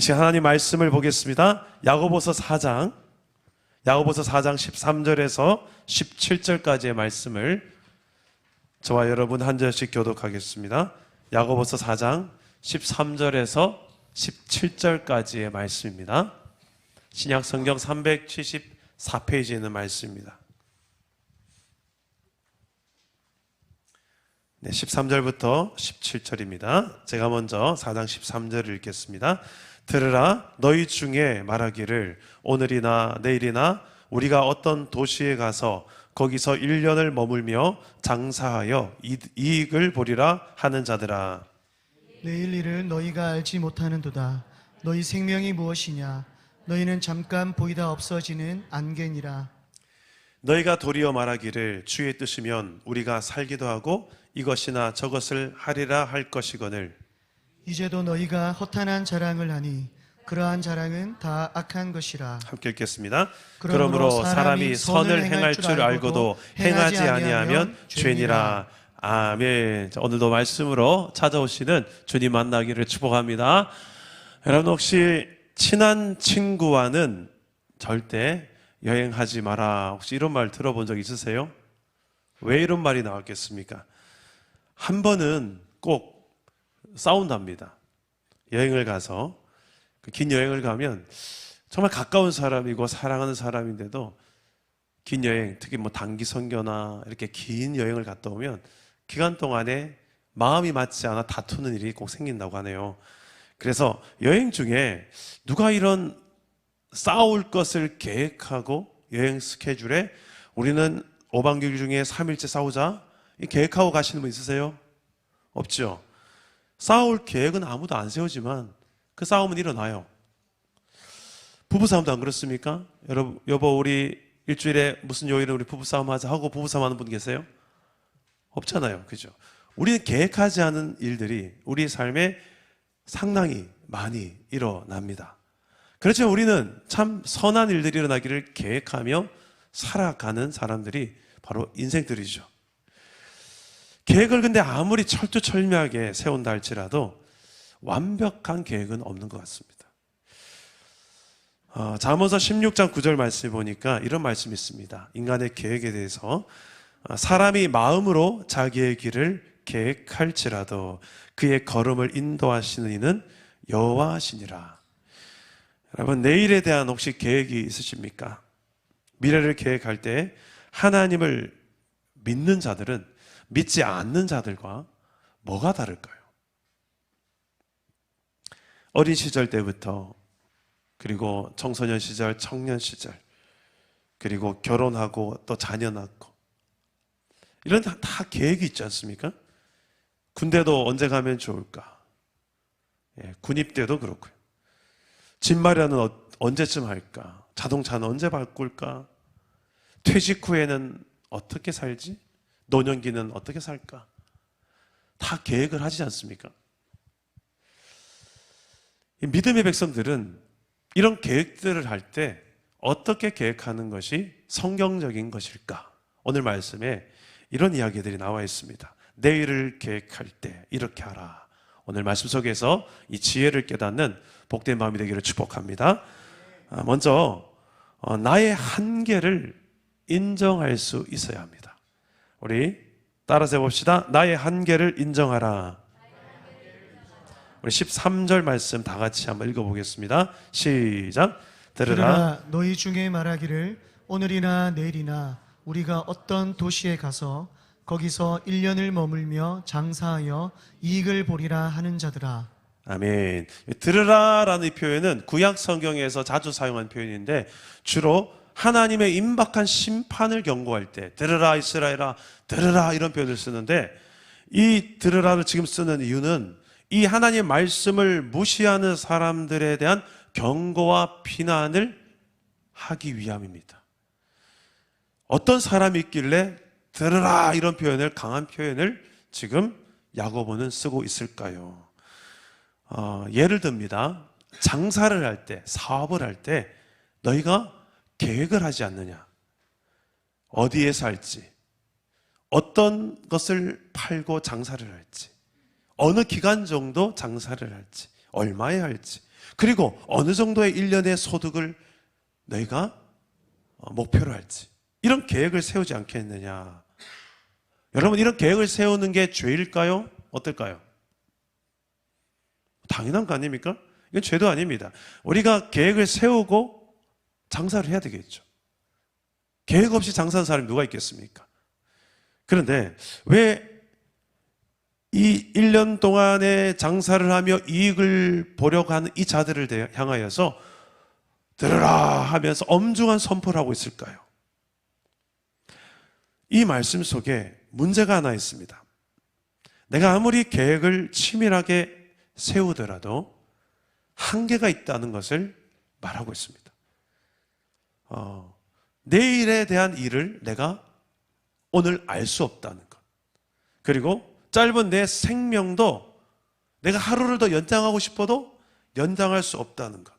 시간 하나님 말씀을 보겠습니다. 야고보서 4장 13절에서 17절까지의 말씀을 저와 여러분 한 절씩 교독하겠습니다. 야고보서 4장 13절에서 17절까지의 말씀입니다. 신약 성경 374페이지에 있는 말씀입니다. 13절부터 17절입니다. 제가 먼저 4장 13절을 읽겠습니다. 들으라, 너희 중에 말하기를 오늘이나 내일이나 우리가 어떤 도시에 가서 거기서 1년을 머물며 장사하여 이익을 보리라 하는 자들아. 내일 일을 너희가 알지 못하는도다. 너희 생명이 무엇이냐? 너희는 잠깐 보이다 없어지는 안개니라. 너희가 도리어 말하기를 주의 뜻이면 우리가 살기도 하고 이것이나 저것을 하리라 할 것이거늘. 이제도 너희가 허탄한 자랑을 하니 그러한 자랑은 다 악한 것이라. 함께 읽겠습니다. 그러므로 사람이 선을 행할 줄 알고도 행하지 아니하면 죄니라. 아멘. 오늘도 말씀으로 찾아오시는 주님 만나기를 축복합니다. 여러분, 혹시 친한 친구와는 절대 여행하지 마라, 혹시 이런 말 들어본 적 있으세요? 왜 이런 말이 나왔겠습니까? 한 번은 꼭 싸운답니다. 여행을 가서, 긴 여행을 가면 정말 가까운 사람이고 사랑하는 사람인데도 긴 여행, 특히 단기 선교나 이렇게 긴 여행을 갔다 오면 기간 동안에 마음이 맞지 않아 다투는 일이 꼭 생긴다고 하네요. 그래서 여행 중에 누가 이런 싸울 것을 계획하고 여행 스케줄에 우리는 5박 6일 중에 3일째 싸우자, 이 계획하고 가시는 분 있으세요? 없죠. 싸울 계획은 아무도 안 세우지만 그 싸움은 일어나요. 부부싸움도 안 그렇습니까? 여보 우리 일주일에 무슨 요일은 우리 부부싸움 하자 하고 부부싸움 하는 분 계세요? 없잖아요. 그죠? 우리는 계획하지 않은 일들이 우리 삶에 상당히 많이 일어납니다. 그렇지만 우리는 참 선한 일들이 일어나기를 계획하며 살아가는 사람들이 바로 인생들이죠. 계획을 근데 아무리 철두철미하게 세운다 할지라도 완벽한 계획은 없는 것 같습니다. 잠언서 16장 9절 말씀을 보니까 이런 말씀이 있습니다. 인간의 계획에 대해서 사람이 마음으로 자기의 길을 계획할지라도 그의 걸음을 인도하시는 이는 여호와시니라. 여러분, 내일에 대한 혹시 계획이 있으십니까? 미래를 계획할 때 하나님을 믿는 자들은 믿지 않는 자들과 뭐가 다를까요? 어린 시절 때부터, 그리고 청소년 시절, 청년 시절, 그리고 결혼하고 또 자녀 낳고, 이런 다 계획이 있지 않습니까? 군대도 언제 가면 좋을까? 군입 때도 그렇고요. 집 마련은 언제쯤 할까? 자동차는 언제 바꿀까? 퇴직 후에는 어떻게 살지? 노년기는 어떻게 살까? 다 계획을 하지 않습니까? 믿음의 백성들은 이런 계획들을 할 때 어떻게 계획하는 것이 성경적인 것일까? 오늘 말씀에 이런 이야기들이 나와 있습니다. 내일을 계획할 때 이렇게 하라. 오늘 말씀 속에서 이 지혜를 깨닫는 복된 마음이 되기를 축복합니다. 먼저 나의 한계를 인정할 수 있어야 합니다. 우리 따라서 해봅시다. 나의 한계를 인정하라. 우리 13절 말씀 다 같이 한번 읽어보겠습니다. 시작. 들으라, 너희 중에 말하기를 오늘이나 내일이나 우리가 어떤 도시에 가서 거기서 1년을 머물며 장사하여 이익을 보리라 하는 자들아. 아멘. 들으라라는 이 표현은 구약 성경에서 자주 사용한 표현인데 주로 하나님의 임박한 심판을 경고할 때 들으라 이스라엘아, 들으라, 이런 표현을 쓰는데, 이 들으라를 지금 쓰는 이유는 이 하나님의 말씀을 무시하는 사람들에 대한 경고와 비난을 하기 위함입니다. 어떤 사람이 있길래 들으라 이런 표현을, 강한 표현을 지금 야고보는 쓰고 있을까요? 예를 듭니다. 장사를 할 때, 사업을 할 때 너희가 계획을 하지 않느냐? 어디에 살지, 어떤 것을 팔고 장사를 할지, 어느 기간 정도 장사를 할지, 얼마에 할지, 그리고 어느 정도의 1년의 소득을 너희가 목표로 할지, 이런 계획을 세우지 않겠느냐. 여러분, 이런 계획을 세우는 게 죄일까요? 어떨까요? 당연한 거 아닙니까? 이건 죄도 아닙니다. 우리가 계획을 세우고 장사를 해야 되겠죠. 계획 없이 장사하는 사람이 누가 있겠습니까? 그런데 왜 이 1년 동안의 장사를 하며 이익을 보려고 하는 이 자들을 향하여서 들으라 하면서 엄중한 선포를 하고 있을까요? 이 말씀 속에 문제가 하나 있습니다. 내가 아무리 계획을 치밀하게 세우더라도 한계가 있다는 것을 말하고 있습니다. 내일에 대한 일을 내가 오늘 알 수 없다는 것. 그리고 짧은 내 생명도 내가 하루를 더 연장하고 싶어도 연장할 수 없다는 것.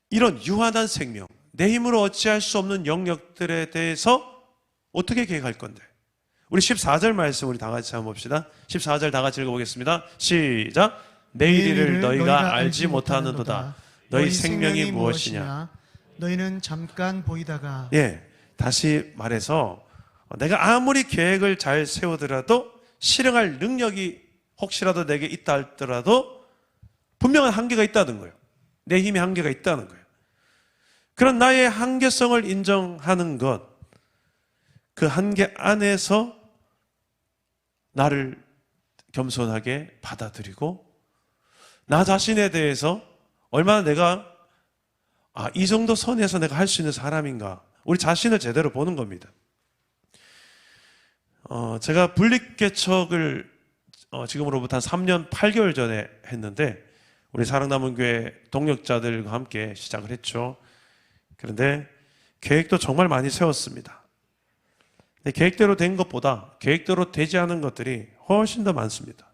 이런 유한한 생명, 내 힘으로 어찌할 수 없는 영역들에 대해서 어떻게 계획할 건데? 우리 14절 말씀 우리 다 같이 한번 봅시다. 14절 다 같이 읽어보겠습니다. 시작. 내일 일을 너희가 알지 못하는도다. 너희 생명이 무엇이냐? 너희는 잠깐 보이다가. 예, 다시 말해서 내가 아무리 계획을 잘 세우더라도 실행할 능력이 혹시라도 내게 있다 할더라도 분명한 한계가 있다는 거예요. 내 힘의 한계가 있다는 거예요. 그런 나의 한계성을 인정하는 것, 그 한계 안에서 나를 겸손하게 받아들이고 나 자신에 대해서 얼마나 내가 이 정도 선에서 내가 할 수 있는 사람인가, 우리 자신을 제대로 보는 겁니다. 제가 분립개척을 지금으로부터 한 3년 8개월 전에 했는데 우리 사랑남은교회 동력자들과 함께 시작을 했죠. 그런데 계획도 정말 많이 세웠습니다. 근데 계획대로 된 것보다 계획대로 되지 않은 것들이 훨씬 더 많습니다.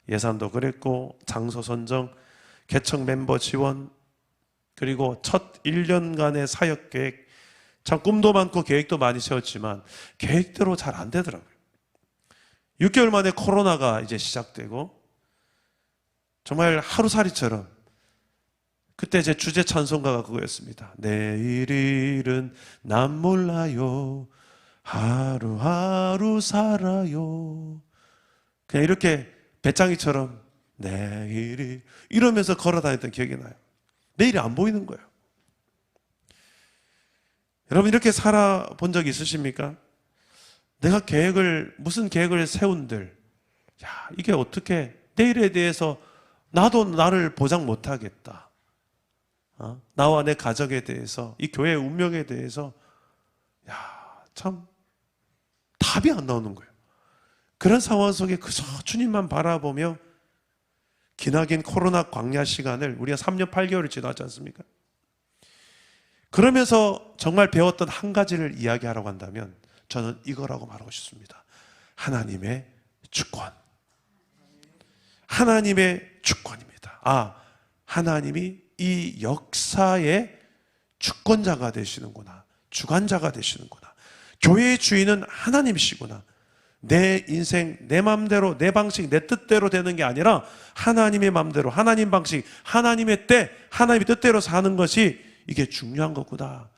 예산도 그랬고, 장소 선정, 개척 멤버 지원, 그리고 첫 1년간의 사역 계획, 참 꿈도 많고 계획도 많이 세웠지만 계획대로 잘 안 되더라고요. 6개월 만에 코로나가 이제 시작되고 정말 하루살이처럼, 그때 제 주제 찬송가가 그거였습니다. 내일 일은 난 몰라요, 하루하루 살아요. 그냥 이렇게 배짱이처럼 내일이 이러면서 걸어다녔던 기억이 나요. 내일이 안 보이는 거예요. 여러분, 이렇게 살아본 적 있으십니까? 내가 무슨 계획을 세운들, 이게 어떻게 내일에 대해서 나도 나를 보장 못하겠다. 나와 내 가족에 대해서, 이 교회의 운명에 대해서 참 답이 안 나오는 거예요. 그런 상황 속에 그저 주님만 바라보며 기나긴 코로나 광야 시간을 우리가 3년 8개월을 지나지 않습니까? 그러면서 정말 배웠던 한 가지를 이야기하라고 한다면 저는 이거라고 말하고 싶습니다. 하나님의 주권. 하나님의 주권입니다. 하나님이 이 역사의 주권자가 되시는구나. 주관자가 되시는구나. 교회의 주인은 하나님이시구나. 내 인생, 내 마음대로, 내 방식, 내 뜻대로 되는 게 아니라 하나님의 마음대로, 하나님 방식, 하나님의 때, 하나님의 뜻대로 사는 것이 이게 중요한 거구나.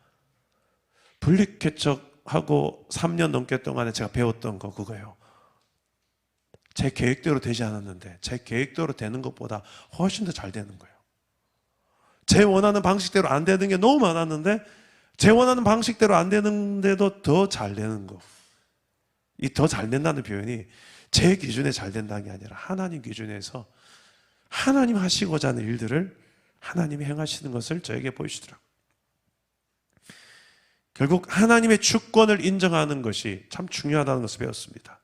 분립개척하고 3년 넘게 동안에 제가 배웠던 거 그거예요. 제 계획대로 되지 않았는데 제 계획대로 되는 것보다 훨씬 더 잘 되는 거예요. 제 원하는 방식대로 안 되는 게 너무 많았는데 제 원하는 방식대로 안 되는데도 더 잘 되는 거. 이 더 잘 된다는 표현이 제 기준에 잘 된다는 게 아니라 하나님 기준에서 하나님 하시고자 하는 일들을 하나님이 행하시는 것을 저에게 보이시더라고요. 결국 하나님의 주권을 인정하는 것이 참 중요하다는 것을 배웠습니다.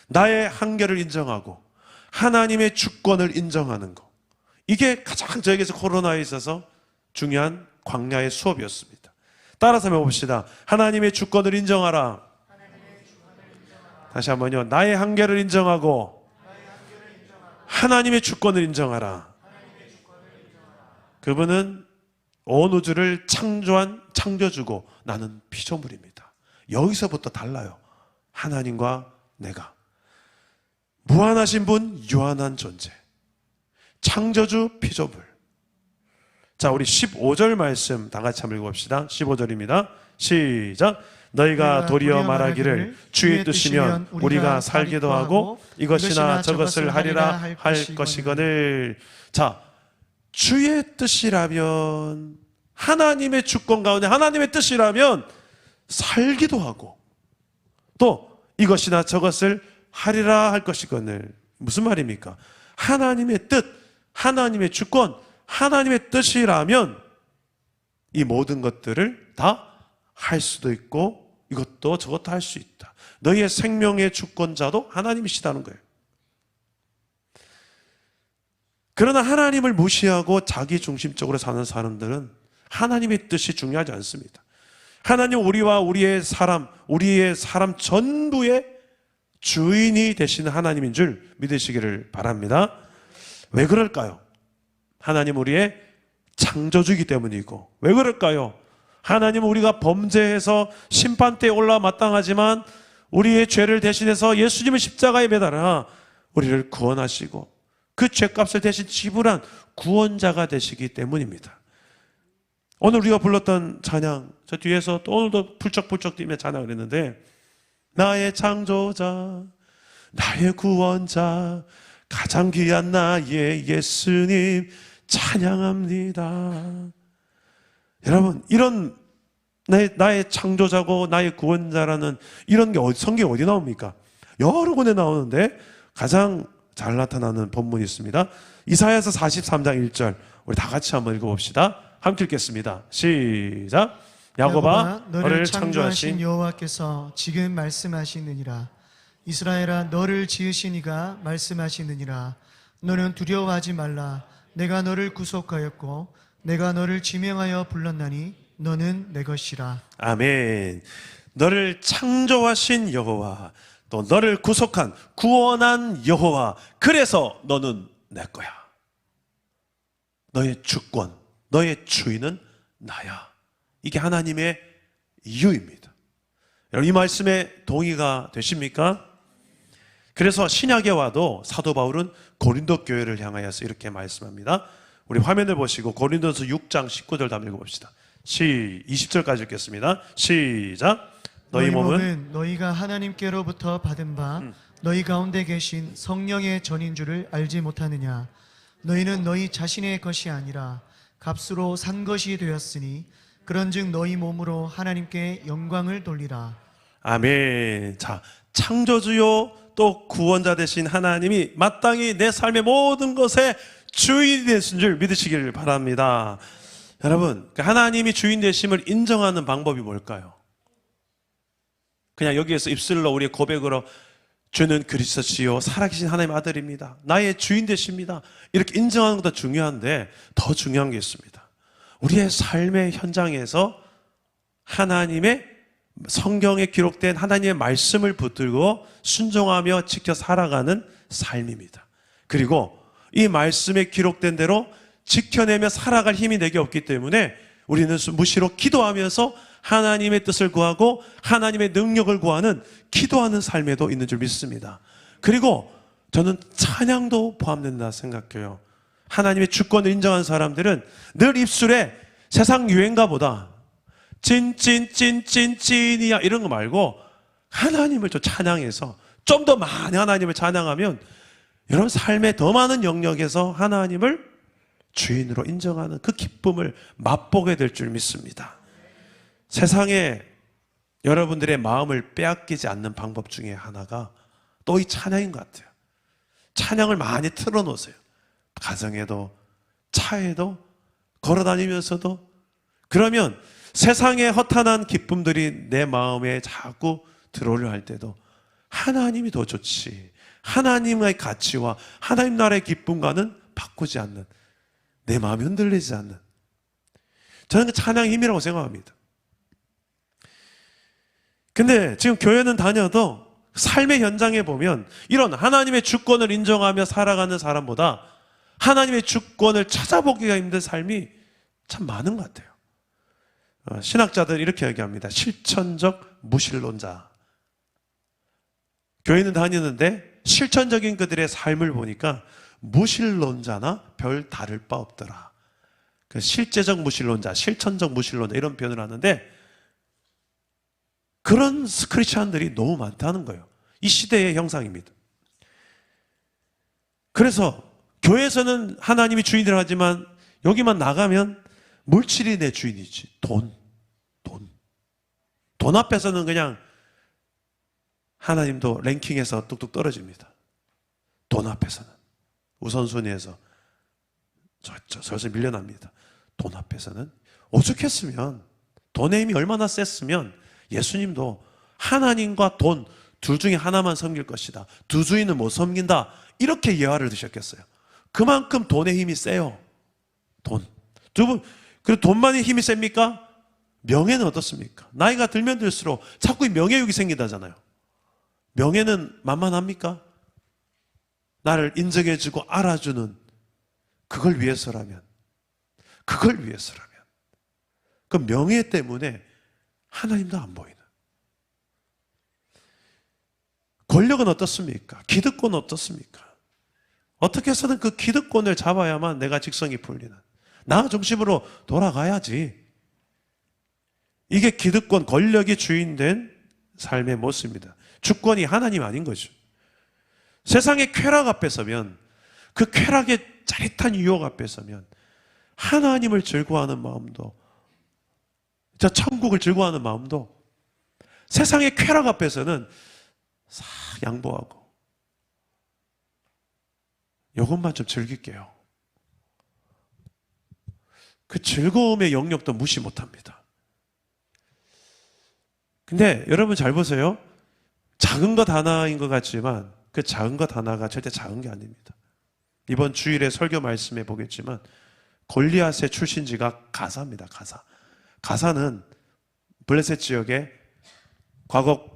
나의 한계를 인정하고 하나님의 주권을 인정하는 것, 이게 가장 저에게서 코로나에 있어서 중요한 광야의 수업이었습니다. 따라서 한번 봅시다. 하나님의 주권을 인정하라. 다시 한번요. 나의 한계를 인정하고 하나님의 주권을 인정하라. 그분은 온 우주를 창조한 창조주고 나는 피조물입니다. 여기서부터 달라요. 하나님과 내가. 무한하신 분, 유한한 존재. 창조주, 피조물. 자, 우리 15절 말씀 다 같이 한번 읽어봅시다. 15절입니다. 시작. 너희가 도리어 말하기를 주의 뜻이면 우리가 살기도 하고 이것이나 저것을 하리라 할 것이거늘. 자, 주의 뜻이라면, 하나님의 주권 가운데 하나님의 뜻이라면 살기도 하고 또 이것이나 저것을 하리라 할 것이거늘. 무슨 말입니까? 하나님의 뜻, 하나님의 주권, 하나님의 뜻이라면 이 모든 것들을 다 할 수도 있고 이것도 저것도 할 수 있다. 너희의 생명의 주권자도 하나님이시다는 거예요. 그러나 하나님을 무시하고 자기 중심적으로 사는 사람들은 하나님의 뜻이 중요하지 않습니다. 하나님 우리와 우리의 사람 전부의 주인이 되시는 하나님인 줄 믿으시기를 바랍니다. 왜 그럴까요? 하나님 우리의 창조주이기 때문이고. 왜 그럴까요? 하나님 우리가 범죄해서 심판대에 올라 마땅하지만 우리의 죄를 대신해서 예수님의 십자가에 매달아 우리를 구원하시고 그 죄값을 대신 지불한 구원자가 되시기 때문입니다. 오늘 우리가 불렀던 찬양, 저 뒤에서 또 오늘도 풀쩍풀쩍 뛰며 찬양을 했는데, 나의 창조자, 나의 구원자, 가장 귀한 나의 예수님 찬양합니다. 여러분, 이런 나의 창조자고 나의 구원자라는 이런 게 성경에 어디 나옵니까? 여러 군데 나오는데 가장 잘 나타나는 본문이 있습니다. 이사야서 43장 1절 우리 다 같이 한번 읽어봅시다. 함께 읽겠습니다. 시작. 야곱아 너를 창조하신 여호와께서 지금 말씀하시느니라. 이스라엘아 너를 지으신 이가 말씀하시느니라. 너는 두려워하지 말라. 내가 너를 구속하였고 내가 너를 지명하여 불렀나니 너는 내 것이라. 아멘. 너를 창조하신 여호와, 또 너를 구속한 구원한 여호와, 그래서 너는 내 거야. 너의 주권, 너의 주인은 나야. 이게 하나님의 이유입니다. 여러분, 이 말씀에 동의가 되십니까? 그래서 신약에 와도 사도 바울은 고린도 교회를 향하여서 이렇게 말씀합니다. 우리 화면을 보시고 고린도서 6장 19절 한번 읽어봅시다. 20절까지 읽겠습니다. 시작. 너희 몸은 너희가 하나님께로부터 받은 바 너희 가운데 계신 성령의 전인 줄을 알지 못하느냐. 너희는 너희 자신의 것이 아니라 값으로 산 것이 되었으니 그런즉 너희 몸으로 하나님께 영광을 돌리라. 아멘. 자, 창조주요 또 구원자 되신 하나님이 마땅히 내 삶의 모든 것에 주인이 되신 줄 믿으시기를 바랍니다. 여러분, 하나님이 주인 되심을 인정하는 방법이 뭘까요? 그냥 여기에서 입술로 우리의 고백으로 주는 그리스도시요 살아계신 하나님의 아들입니다, 나의 주인 되십니다, 이렇게 인정하는 것도 중요한데 더 중요한 게 있습니다. 우리의 삶의 현장에서 하나님의 성경에 기록된 하나님의 말씀을 붙들고 순종하며 지켜 살아가는 삶입니다. 그리고 이 말씀에 기록된 대로 지켜내며 살아갈 힘이 내게 없기 때문에 우리는 무시로 기도하면서 하나님의 뜻을 구하고 하나님의 능력을 구하는 기도하는 삶에도 있는 줄 믿습니다. 그리고 저는 찬양도 포함된다 생각해요. 하나님의 주권을 인정한 사람들은 늘 입술에 세상 유행가보다 찐이야 이런 거 말고 하나님을 좀 찬양해서 좀 더 많이 하나님을 찬양하면 여러분 삶의 더 많은 영역에서 하나님을 주인으로 인정하는 그 기쁨을 맛보게 될 줄 믿습니다. 세상에 여러분들의 마음을 빼앗기지 않는 방법 중에 하나가 또 이 찬양인 것 같아요. 찬양을 많이 틀어놓으세요. 가정에도 차에도 걸어다니면서도. 그러면 세상의 허탄한 기쁨들이 내 마음에 자꾸 들어오려 할 때도 하나님이 더 좋지, 하나님의 가치와 하나님 나라의 기쁨과는 바꾸지 않는, 내 마음이 흔들리지 않는, 저는 그 찬양의 힘이라고 생각합니다. 근데 지금 교회는 다녀도 삶의 현장에 보면 이런 하나님의 주권을 인정하며 살아가는 사람보다 하나님의 주권을 찾아보기가 힘든 삶이 참 많은 것 같아요. 신학자들 이렇게 얘기합니다. 실천적 무신론자. 교회는 다니는데 실천적인 그들의 삶을 보니까 무신론자나 별 다를 바 없더라. 그 실제적 무신론자, 실천적 무신론자 이런 표현을 하는데 그런 크리스찬들이 너무 많다는 거예요. 이 시대의 형상입니다. 그래서 교회에서는 하나님이 주인이라 하지만 여기만 나가면 물질이 내 주인이지. 돈 앞에서는 그냥 하나님도 랭킹에서 뚝뚝 떨어집니다. 돈 앞에서는 우선순위에서 저서 밀려납니다. 돈 앞에서는 오죽했으면 돈의 힘이 얼마나 셌으면 예수님도 하나님과 돈 둘 중에 하나만 섬길 것이다. 두 주인은 못 섬긴다. 이렇게 예화를 드셨겠어요. 그만큼 돈의 힘이 세요. 돈. 두 분, 그리고 돈만이 힘이 셉니까? 명예는 어떻습니까? 나이가 들면 들수록 자꾸 이 명예욕이 생긴다잖아요. 명예는 만만합니까? 나를 인정해주고 알아주는 그걸 위해서라면 그 명예 때문에 하나님도 안 보이는 권력은 어떻습니까? 기득권은 어떻습니까? 어떻게 해서든 그 기득권을 잡아야만 내가 직성이 풀리는 나 중심으로 돌아가야지. 이게 기득권, 권력이 주인된 삶의 모습입니다. 주권이 하나님 아닌 거죠. 세상의 쾌락 앞에 서면 그 쾌락의 짜릿한 유혹 앞에 서면 하나님을 즐거워하는 마음도 저 천국을 즐거워하는 마음도 세상의 쾌락 앞에서는 싹 양보하고 이것만 좀 즐길게요. 그 즐거움의 영역도 무시 못합니다. 근데 여러분 잘 보세요. 작은 것 하나인 것 같지만 그 작은 것 하나가 절대 작은 게 아닙니다. 이번 주일에 설교 말씀에 보겠지만 골리앗의 출신지가 가사입니다. 가사는 블레셋 지역에 과거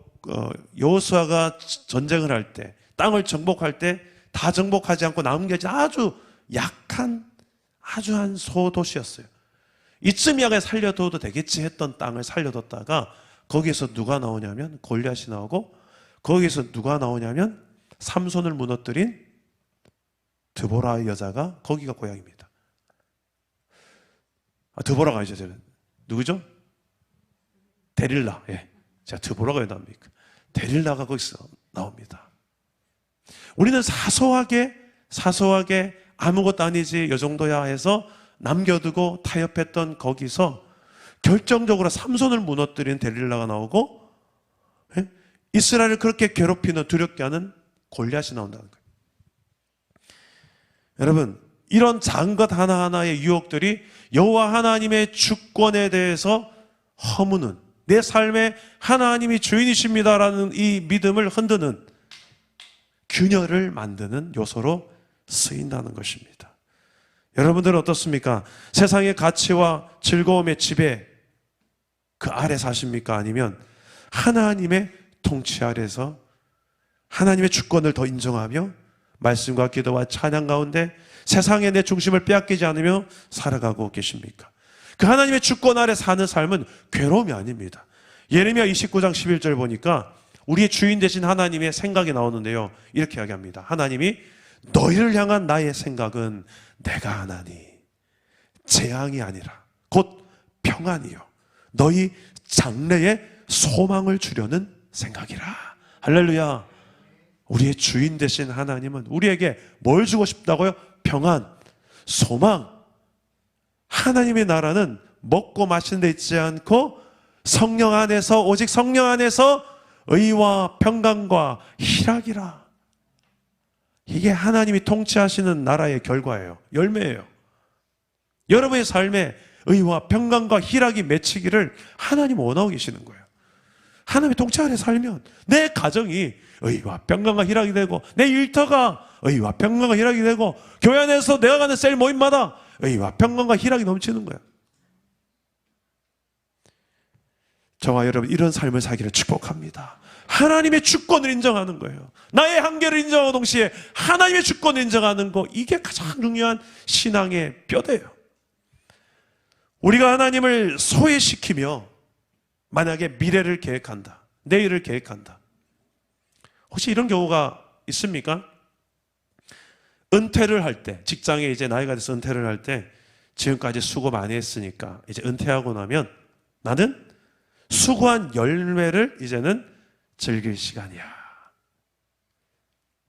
여호수아가 전쟁을 할 때 땅을 정복할 때 다 정복하지 않고 남은 게 아주 약한 아주 한 소도시였어요. 이쯤이야 살려둬도 되겠지 했던 땅을 살려뒀다가 거기에서 누가 나오냐면 골리앗이 나오고 거기에서 누가 나오냐면 삼손을 무너뜨린 드보라의 여자가 거기가 고향입니다. 드보라가 이제 누구죠? 데릴라. 예. 제가 드보라가 왜 나옵니까? 데릴라가 거기서 나옵니다. 우리는 사소하게 아무것도 아니지 이 정도야 해서 남겨두고 타협했던 거기서 결정적으로 삼손을 무너뜨린 데릴라가 나오고 이스라엘을 그렇게 괴롭히는 두렵게 하는 골리앗이 나온다는 거예요. 여러분 이런 작은 것 하나하나의 유혹들이 여호와 하나님의 주권에 대해서 허무는 내 삶에 하나님이 주인이십니다라는 이 믿음을 흔드는 균열을 만드는 요소로 쓰인다는 것입니다. 여러분들은 어떻습니까? 세상의 가치와 즐거움의 지배 그 아래 사십니까? 아니면 하나님의 통치 아래서 하나님의 주권을 더 인정하며 말씀과 기도와 찬양 가운데 세상에 내 중심을 빼앗기지 않으며 살아가고 계십니까? 그 하나님의 주권 아래 사는 삶은 괴로움이 아닙니다. 예레미야 29장 11절 보니까 우리의 주인 되신 하나님의 생각이 나오는데요. 이렇게 이야기합니다. 하나님이 너희를 향한 나의 생각은 내가 하나니 재앙이 아니라 곧 평안이요 너희 장래에 소망을 주려는 생각이라. 할렐루야. 우리의 주인 되신 하나님은 우리에게 뭘 주고 싶다고요? 평안, 소망. 하나님의 나라는 먹고 마시는 데 있지 않고 성령 안에서 오직 성령 안에서 의와 평강과 희락이라. 이게 하나님이 통치하시는 나라의 결과예요. 열매예요. 여러분의 삶에 의와 평강과 희락이 맺히기를 하나님 원하고 계시는 거예요. 하나님의 통치 아래 살면 내 가정이 의와 평강과 희락이 되고 내 일터가 의와 평강과 희락이 되고 교회 안에서 내가 가는 셀 모임마다 의와 평강과 희락이 넘치는 거예요. 저와 여러분 이런 삶을 살기를 축복합니다. 하나님의 주권을 인정하는 거예요. 나의 한계를 인정하고 동시에 하나님의 주권을 인정하는 거, 이게 가장 중요한 신앙의 뼈대예요. 우리가 하나님을 소외시키며 만약에 미래를 계획한다, 내일을 계획한다. 혹시 이런 경우가 있습니까? 은퇴를 할 때, 직장에 이제 나이가 돼서 은퇴를 할 때 지금까지 수고 많이 했으니까 이제 은퇴하고 나면 나는 수고한 열매를 이제는 즐길 시간이야.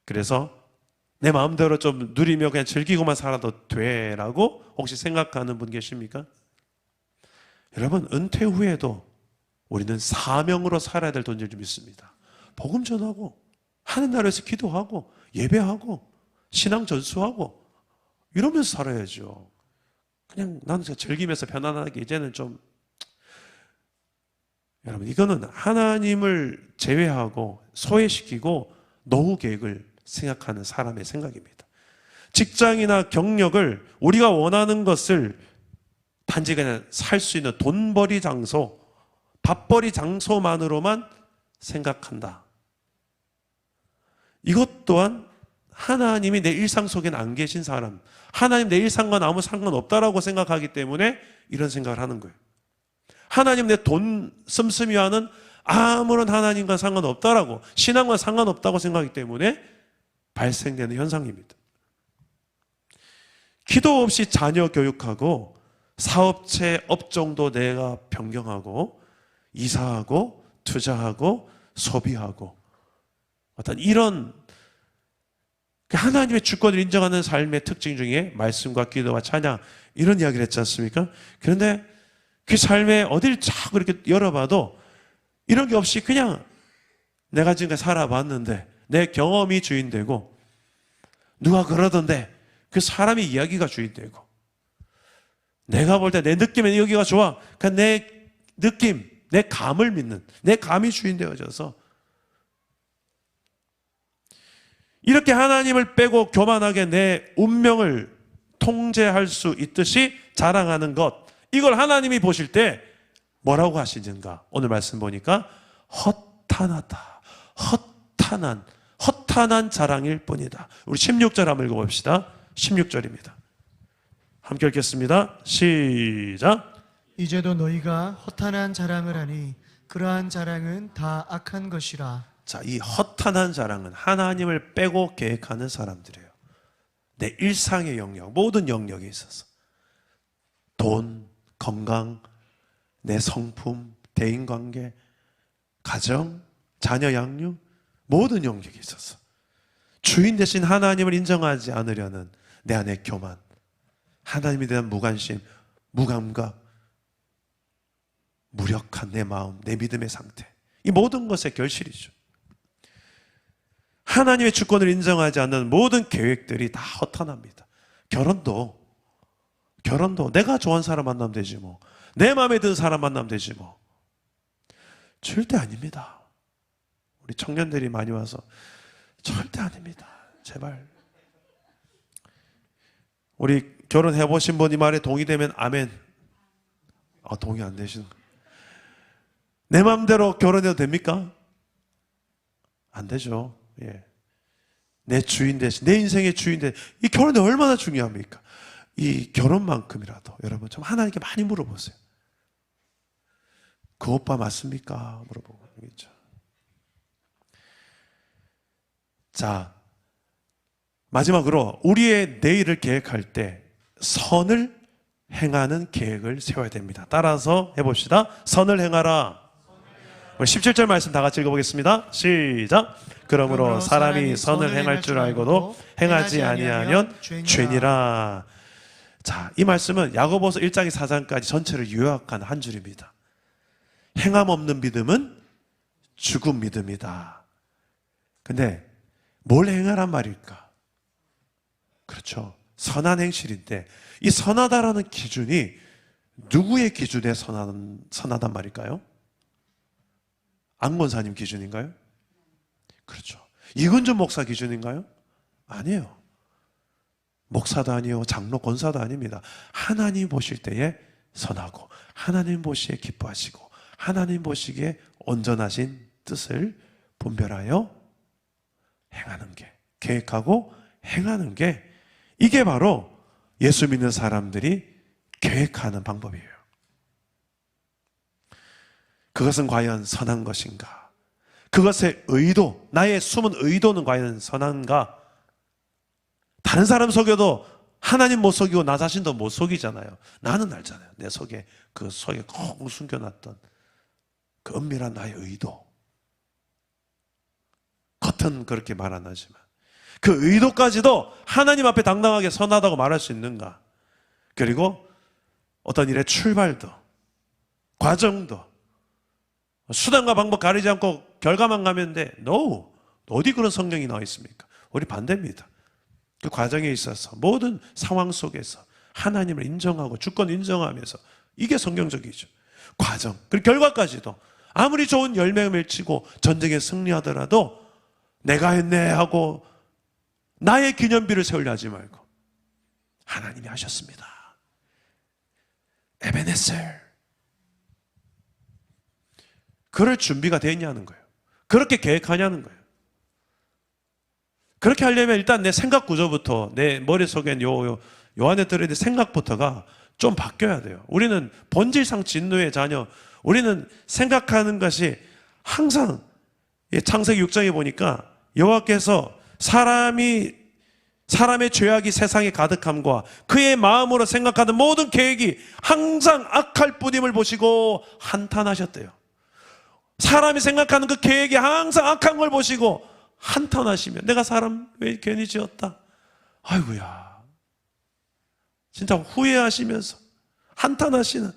그래서 내 마음대로 좀 누리며 그냥 즐기고만 살아도 돼라고 혹시 생각하는 분 계십니까? 여러분, 은퇴 후에도 우리는 사명으로 살아야 될 존재를 믿습니다. 복음 전하고 하는 나라에서 기도하고 예배하고 신앙 전수하고 이러면서 살아야죠. 그냥 나는 즐기면서 편안하게 이제는 좀, 여러분, 이거는 하나님을 제외하고 소외시키고 노후 계획을 생각하는 사람의 생각입니다. 직장이나 경력을 우리가 원하는 것을 단지 그냥 살 수 있는 돈벌이 장소, 밥벌이 장소만으로만 생각한다. 이것 또한 하나님이 내 일상 속에는 안 계신 사람, 하나님 내 일상과 아무 상관없다라고 생각하기 때문에 이런 생각을 하는 거예요. 하나님 내 돈 씀씀이와는 아무런 하나님과 상관없다라고, 신앙과 상관없다고 생각하기 때문에 발생되는 현상입니다. 기도 없이 자녀 교육하고 사업체 업종도 내가 변경하고 이사하고 투자하고 소비하고 어떤 이런 하나님의 주권을 인정하는 삶의 특징 중에 말씀과 기도와 찬양, 이런 이야기를 했지 않습니까? 그런데 그 삶에 어디를 쫙 그렇게 열어봐도 이런 게 없이 그냥 내가 지금까지 살아봤는데 내 경험이 주인되고 누가 그러던데 그 사람의 이야기가 주인되고 내가 볼 때 내 느낌에 여기가 좋아. 그러니까 내 느낌, 내 감을 믿는, 내 감이 주인되어져서 이렇게 하나님을 빼고 교만하게 내 운명을 통제할 수 있듯이 자랑하는 것, 이걸 하나님이 보실 때 뭐라고 하시는가? 오늘 말씀 보니까 허탄하다, 허탄한 자랑일 뿐이다. 우리 16절 한번 읽어봅시다. 16절입니다. 함께 읽겠습니다. 시작. 이제도 너희가 허탄한 자랑을 하니 그러한 자랑은 다 악한 것이라. 자, 이 허탄한 자랑은 하나님을 빼고 계획하는 사람들이에요. 내 일상의 영역, 모든 영역에 있어서 돈, 건강, 내 성품, 대인관계, 가정, 자녀 양육, 모든 영역에 있어서 주인 대신 하나님을 인정하지 않으려는 내 안의 교만, 하나님에 대한 무관심, 무감각, 무력한 내 마음, 내 믿음의 상태, 이 모든 것의 결실이죠. 하나님의 주권을 인정하지 않는 모든 계획들이 다 허탄합니다. 결혼도 내가 좋아하는 사람 만나면 되지 뭐, 내 마음에 드는 사람 만나면 되지 뭐. 절대 아닙니다. 우리 청년들이 많이 와서 절대 아닙니다. 제발. 우리 결혼해보신 분 이 말에 동의되면 아멘. 동의 안 되시는 거예요. 내 마음대로 결혼해도 됩니까? 안 되죠. 예. 내 주인 대신, 내 인생의 주인 대신, 이 결혼이 얼마나 중요합니까? 이 결혼만큼이라도 여러분 좀 하나님께 많이 물어보세요. 그 오빠 맞습니까? 물어보고 있죠. 자, 마지막으로 우리의 내일을 계획할 때 선을 행하는 계획을 세워야 됩니다. 따라서 해봅시다. 선을 행하라. 17절 말씀 다 같이 읽어보겠습니다. 시작. 그러므로 사람이 선을 행할 줄 알고도 행하지 아니하면 죄니라. 자, 이 말씀은 야고보서 1장에 4장까지 전체를 요약한 한 줄입니다. 행함 없는 믿음은 죽은 믿음이다. 근데 뭘 행하란 말일까? 그렇죠. 선한 행실인데 이 선하다라는 기준이 누구의 기준에 선하단 말일까요? 안권사님 기준인가요? 그렇죠. 이근준 목사 기준인가요? 아니에요. 목사도 아니에요. 장로, 권사도 아닙니다. 하나님 보실 때에 선하고 하나님 보시기에 기뻐하시고 하나님 보시기에 온전하신 뜻을 분별하여 행하는 게, 계획하고 행하는 게, 이게 바로 예수 믿는 사람들이 계획하는 방법이에요. 그것은 과연 선한 것인가? 그것의 의도, 나의 숨은 의도는 과연 선한가? 다른 사람 속여도 하나님 못 속이고 나 자신도 못 속이잖아요. 나는 알잖아요. 내 속에 그 속에 콩 숨겨놨던 그 은밀한 나의 의도. 겉은 그렇게 말 안 하지만 그 의도까지도 하나님 앞에 당당하게 선하다고 말할 수 있는가? 그리고 어떤 일의 출발도, 과정도, 수단과 방법 가리지 않고 결과만 가면 돼. No. 어디 그런 성경이 나와 있습니까? 우리 반대입니다. 그 과정에 있어서 모든 상황 속에서 하나님을 인정하고 주권 인정하면서 이게 성경적이죠. 과정, 그리고 결과까지도 아무리 좋은 열매를 맺히고 전쟁에 승리하더라도 내가 했네 하고 나의 기념비를 세우려 하지 말고 하나님이 하셨습니다. 에베네셀. 그럴 준비가 되어 있냐는 거예요. 그렇게 계획하냐는 거예요. 그렇게 하려면 일단 내 생각 구조부터, 내 머릿속엔 요 안에 들어있는 생각부터가 좀 바뀌어야 돼요. 우리는 본질상 진노의 자녀, 우리는 생각하는 것이 항상 창세기 6장에 보니까 여호와께서 사람의 죄악이 세상에 가득함과 그의 마음으로 생각하는 모든 계획이 항상 악할 뿐임을 보시고 한탄하셨대요. 사람이 생각하는 그 계획이 항상 악한 걸 보시고 한탄하시면 내가 사람 왜 괜히 지었다. 아이고야. 진짜 후회하시면서 한탄하시는.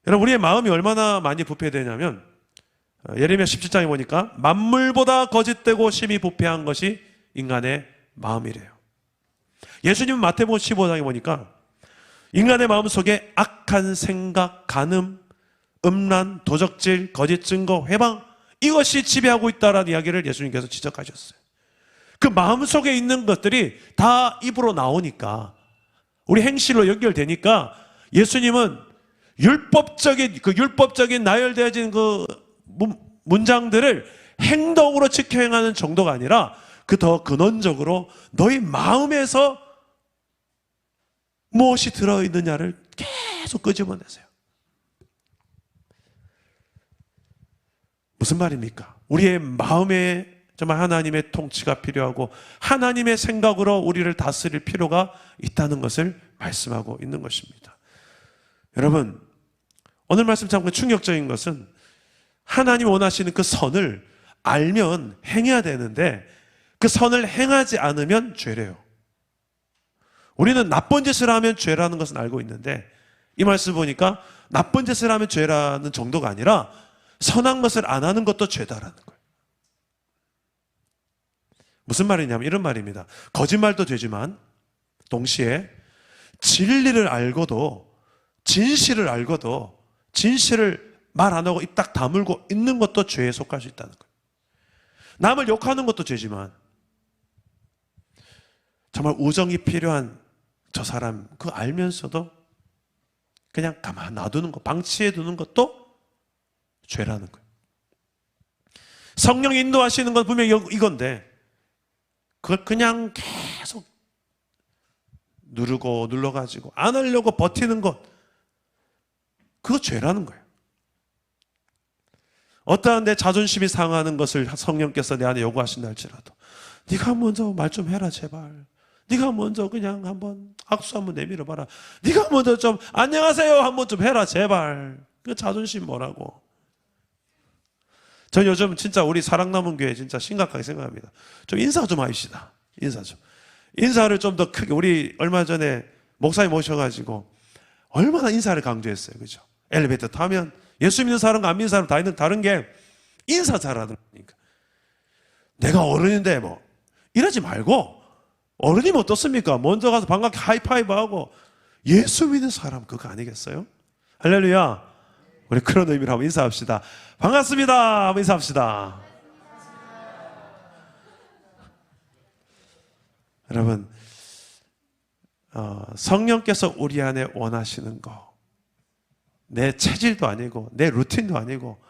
여러분, 우리의 마음이 얼마나 많이 부패되냐면 예레미야 17장에 보니까 만물보다 거짓되고 심히 부패한 것이 인간의 마음이래요. 예수님은 마태복음 15장에 보니까 인간의 마음 속에 악한 생각, 간음, 음란, 도적질, 거짓 증거, 회방, 이것이 지배하고 있다라는 이야기를 예수님께서 지적하셨어요. 그 마음 속에 있는 것들이 다 입으로 나오니까, 우리 행실로 연결되니까 예수님은 율법적인 나열되어진 그 문장들을 행동으로 지켜 행하는 정도가 아니라 그 더 근원적으로 너희 마음에서 무엇이 들어있느냐를 계속 끄집어내세요. 무슨 말입니까? 우리의 마음에 정말 하나님의 통치가 필요하고 하나님의 생각으로 우리를 다스릴 필요가 있다는 것을 말씀하고 있는 것입니다. 여러분, 오늘 말씀 참 충격적인 것은 하나님 원하시는 그 선을 알면 행해야 되는데 그 선을 행하지 않으면 죄래요. 우리는 나쁜 짓을 하면 죄라는 것은 알고 있는데 이 말씀 보니까 나쁜 짓을 하면 죄라는 정도가 아니라 선한 것을 안 하는 것도 죄다라는 거예요. 무슨 말이냐면 이런 말입니다. 거짓말도 되지만 동시에 진리를 알고도 진실을 알고도 진실을 말 안 하고 입 딱 다물고 있는 것도 죄에 속할 수 있다는 거예요. 남을 욕하는 것도 죄지만 정말 우정이 필요한 저 사람 그거 알면서도 그냥 가만 놔두는 것, 방치해 두는 것도 죄라는 거예요. 성령이 인도하시는 건 분명히 이건데 그걸 그냥 계속 누르고 눌러가지고 안 하려고 버티는 것, 그거 죄라는 거예요. 어떠한 내 자존심이 상하는 것을 성령께서 내 안에 요구하신다 할지라도 네가 먼저 말 좀 해라 제발. 네가 먼저 그냥 한번 악수 한번 내밀어봐라. 네가 먼저 좀 안녕하세요 한번 좀 해라 제발. 그 자존심 뭐라고. 전 요즘 진짜 우리 사랑남은 교회 진짜 심각하게 생각합니다. 좀 인사 좀 합시다. 인사 좀. 인사를 좀 더 크게. 우리 얼마 전에 목사님 모셔가지고 얼마나 인사를 강조했어요. 그죠? 엘리베이터 타면 예수 믿는 사람과 안 믿는 사람 다 있는 다른 게 인사 잘하는 거니까. 내가 어른인데 뭐 이러지 말고 어른이면 어떻습니까? 먼저 가서 반갑게 하이파이브하고 예수 믿는 사람 그거 아니겠어요? 할렐루야. 우리 그런 의미로 한번 인사합시다. 반갑습니다. 한번 인사합시다. 여러분, 성령께서 우리 안에 원하시는 거, 내 체질도 아니고 내 루틴도 아니고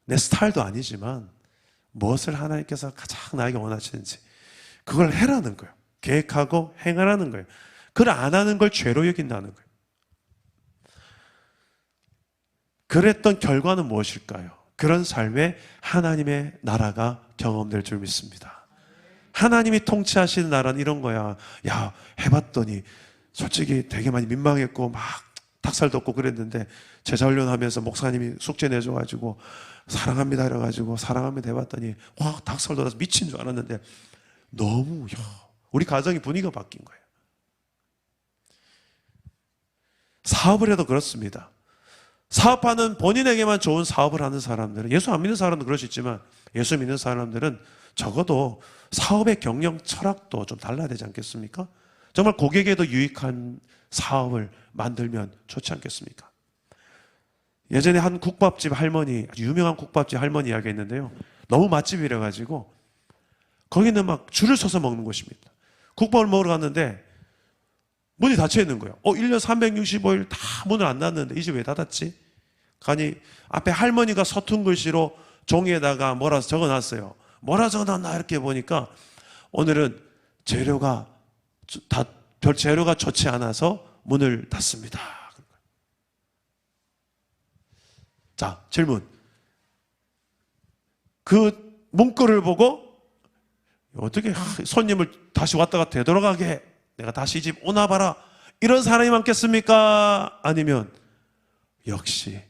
내 스타일도 아니지만 무엇을 하나님께서 가장 나에게 원하시는지 그걸 해라는 거예요. 계획하고 행하라는 거예요. 그걸 안 하는 걸 죄로 여긴다는 거예요. 그랬던 결과는 무엇일까요? 그런 삶에 하나님의 나라가 경험될 줄 믿습니다. 하나님이 통치하시는 나라는 이런 거야. 야, 해봤더니 솔직히 되게 많이 민망했고 막 닭살도 없고 그랬는데 제자 훈련하면서 목사님이 숙제 내줘가지고 사랑합니다 이래가지고 사랑합니다 해봤더니 와, 닭살 돋아서 미친 줄 알았는데 너무 우리 가정의 분위기가 바뀐 거예요. 사업을 해도 그렇습니다. 사업하는 본인에게만 좋은 사업을 하는 사람들은, 예수 안 믿는 사람도 그럴 수 있지만 예수 믿는 사람들은 적어도 사업의 경영 철학도 좀 달라야 되지 않겠습니까? 정말 고객에도 유익한 사업을 만들면 좋지 않겠습니까? 예전에 한 국밥집 할머니, 아주 유명한 국밥집 할머니 이야기가 있는데요, 너무 맛집이라 가지고 거기는 막 줄을 서서 먹는 곳입니다. 국밥을 먹으러 갔는데 문이 닫혀 있는 거예요. 1년 365일 다 문을 안 닫는데 이제 왜 닫았지? 가니 앞에 할머니가 서툰 글씨로 종이에다가 뭐라 적어놨어요. 뭐라 적어놨나 이렇게 보니까 오늘은 별 재료가 좋지 않아서 문을 닫습니다. 자, 질문. 그 문구를 보고 어떻게 손님을 다시 왔다가 되돌아가게 내가 다시 이 집 오나 봐라 이런 사람이 많겠습니까? 아니면 역시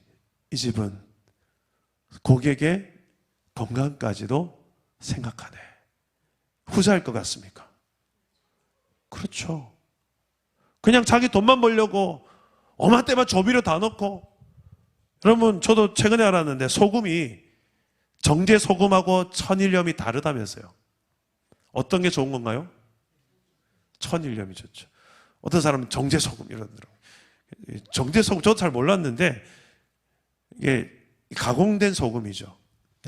이 집은 고객의 건강까지도 생각하네, 후자일 것 같습니까? 그렇죠. 그냥 자기 돈만 벌려고 어마때만 조미료 다 넣고. 여러분, 저도 최근에 알았는데 소금이 정제 소금하고 천일염이 다르다면서요. 어떤 게 좋은 건가요? 천일염이 좋죠. 어떤 사람은 정제소금 이러더라고요. 정제소금 저도 잘 몰랐는데 이게 가공된 소금이죠.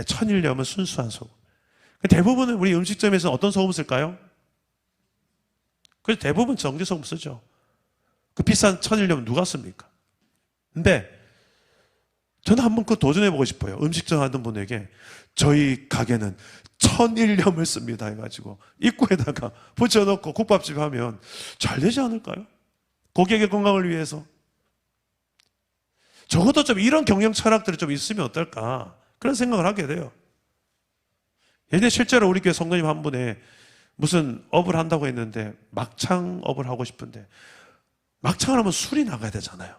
천일염은 순수한 소금. 대부분은 우리 음식점에서 어떤 소금 쓸까요? 그래서 대부분 정제소금 쓰죠. 그 비싼 천일염은 누가 씁니까? 근데 저는 한번 그거 도전해보고 싶어요. 음식점 하던 분에게 저희 가게는 천일염을 씁니다 해가지고 입구에다가 붙여놓고 국밥집 하면 잘 되지 않을까요? 고객의 건강을 위해서. 적어도 좀 이런 경영 철학들이 좀 있으면 어떨까, 그런 생각을 하게 돼요. 예전에 실제로 우리 교회 성도님 한 분에 무슨 업을 한다고 했는데 막창 업을 하고 싶은데 막창을 하면 술이 나가야 되잖아요.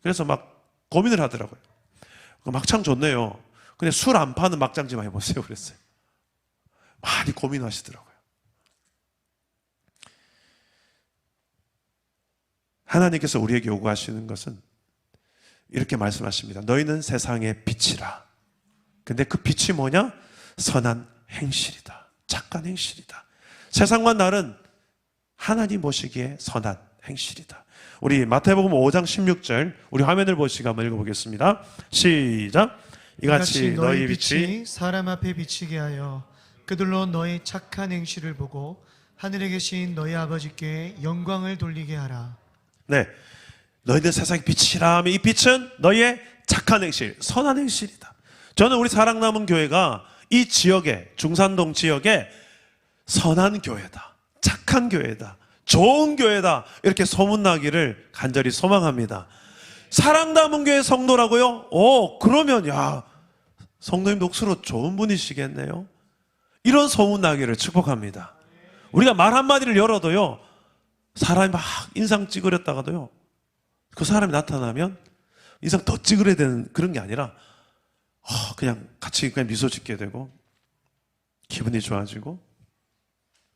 그래서 막 고민을 하더라고요. 막창 좋네요. 근데 술 안 파는 막장집 해보세요 그랬어요. 많이 고민하시더라고요. 하나님께서 우리에게 요구하시는 것은 이렇게 말씀하십니다. 너희는 세상의 빛이라. 근데 그 빛이 뭐냐? 선한 행실이다. 착한 행실이다. 세상과 나는 하나님 보시기에 선한 행실이다. 우리 마태복음 5장 16절 우리 화면을 보시고 한번 읽어보겠습니다. 시작. 이같이 너희 빛이 사람 앞에 비치게 하여 그들로 너희 착한 행실을 보고 하늘에 계신 너희 아버지께 영광을 돌리게 하라. 네, 너희들 세상의 빛이라 하면 이 빛은 너희의 착한 행실, 선한 행실이다. 저는 우리 사랑남은 교회가 이 지역에, 중산동 지역에 선한 교회다, 착한 교회다, 좋은 교회다 이렇게 소문나기를 간절히 소망합니다. 사랑남은 교회 성도라고요? 그러면 성도님 녹수로 좋은 분이시겠네요. 이런 소문나기를 축복합니다. 우리가 말 한마디를 열어도요, 사람이 막 인상 찌그렸다가도요, 그 사람이 나타나면 인상 더 찌그려야 되는 그런 게 아니라 그냥 같이 그냥 미소 짓게 되고 기분이 좋아지고,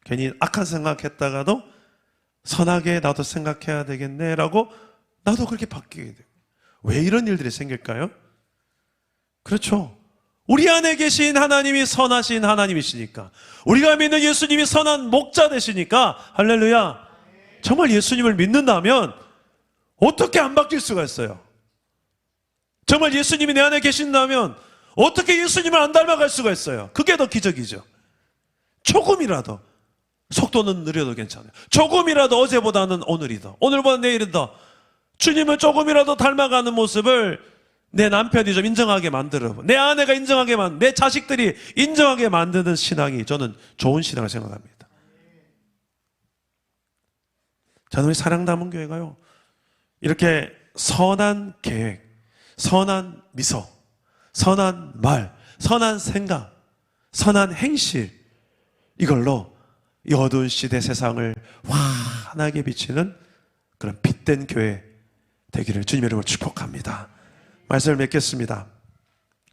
괜히 악한 생각했다가도 선하게 나도 생각해야 되겠네라고 나도 그렇게 바뀌게 되고. 왜 이런 일들이 생길까요? 그렇죠. 우리 안에 계신 하나님이 선하신 하나님이시니까, 우리가 믿는 예수님이 선한 목자 되시니까. 할렐루야. 정말 예수님을 믿는다면 어떻게 안 바뀔 수가 있어요? 정말 예수님이 내 안에 계신다면 어떻게 예수님을 안 닮아갈 수가 있어요? 그게 더 기적이죠. 조금이라도, 속도는 느려도 괜찮아요. 조금이라도 어제보다는 오늘이 더, 오늘보다 내일은 더 주님을 조금이라도 닮아가는 모습을 내 남편이 좀 인정하게 만들어, 내 아내가 인정하게 내 자식들이 인정하게 만드는 신앙이 저는 좋은 신앙을 생각합니다. 저는 우리 사랑남은 교회가요, 이렇게 선한 계획, 선한 미소, 선한 말, 선한 생각, 선한 행실, 이걸로 이 어두운 시대 세상을 환하게 비치는 그런 빛된 교회 되기를 주님의 이름으로 축복합니다. 말씀을 맺겠습니다.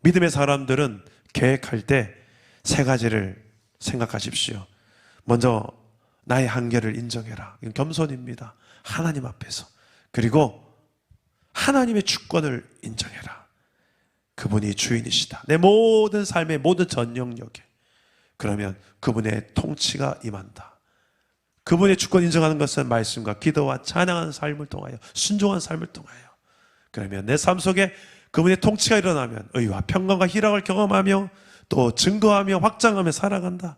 믿음의 사람들은 계획할 때 세 가지를 생각하십시오. 먼저 나의 한계를 인정해라. 이건 겸손입니다. 하나님 앞에서. 그리고 하나님의 주권을 인정해라. 그분이 주인이시다. 내 모든 삶의 모든 전 영역에. 그러면 그분의 통치가 임한다. 그분의 주권 인정하는 것은 말씀과 기도와 찬양하는 삶을 통하여, 순종한 삶을 통하여. 그러면 내 삶 속에 그분의 통치가 일어나면 의와 평강과 희락을 경험하며 또 증거하며 확장하며 살아간다.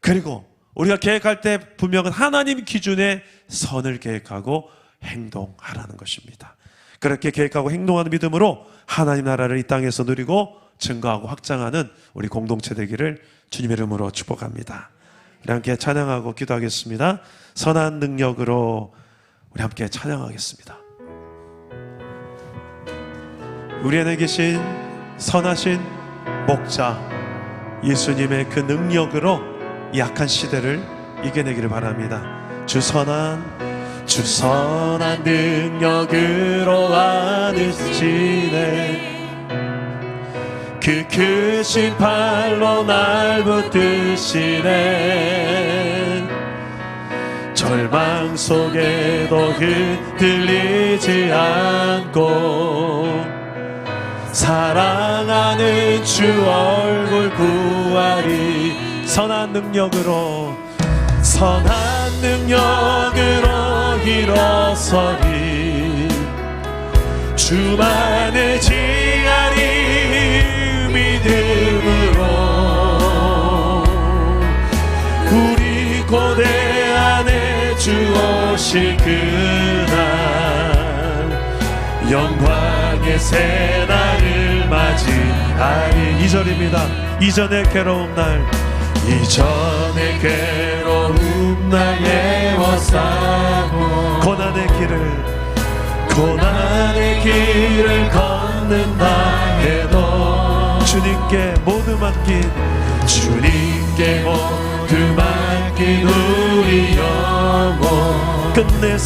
그리고 우리가 계획할 때 분명한 하나님 기준의 선을 계획하고 행동하라는 것입니다. 그렇게 계획하고 행동하는 믿음으로 하나님 나라를 이 땅에서 누리고 증거하고 확장하는 우리 공동체 되기를 주님의 이름으로 축복합니다. 우리 함께 찬양하고 기도하겠습니다. 선한 능력으로 우리 함께 찬양하겠습니다. 우리 안에 계신 선하신 목자 예수님의 그 능력으로 이 악한 시대를 이겨내기를 바랍니다. 주 선한 능력으로 안으시네. 그 크신 팔로 날 붙드시네. 절망 속에도 흔들리지 않고 사랑하는 주 얼굴 구하리. 선한 능력으로 일어서리. 주만을 지하리 믿음으로. 우리 고대 안에 주 오실 그날 영광의 새날을 맞이하리. 2절입니다. 이전의 괴로움 날 애워싸고 고난의 길을 걷는다 해도 주님께 모두 맡긴 우리 영혼 끝내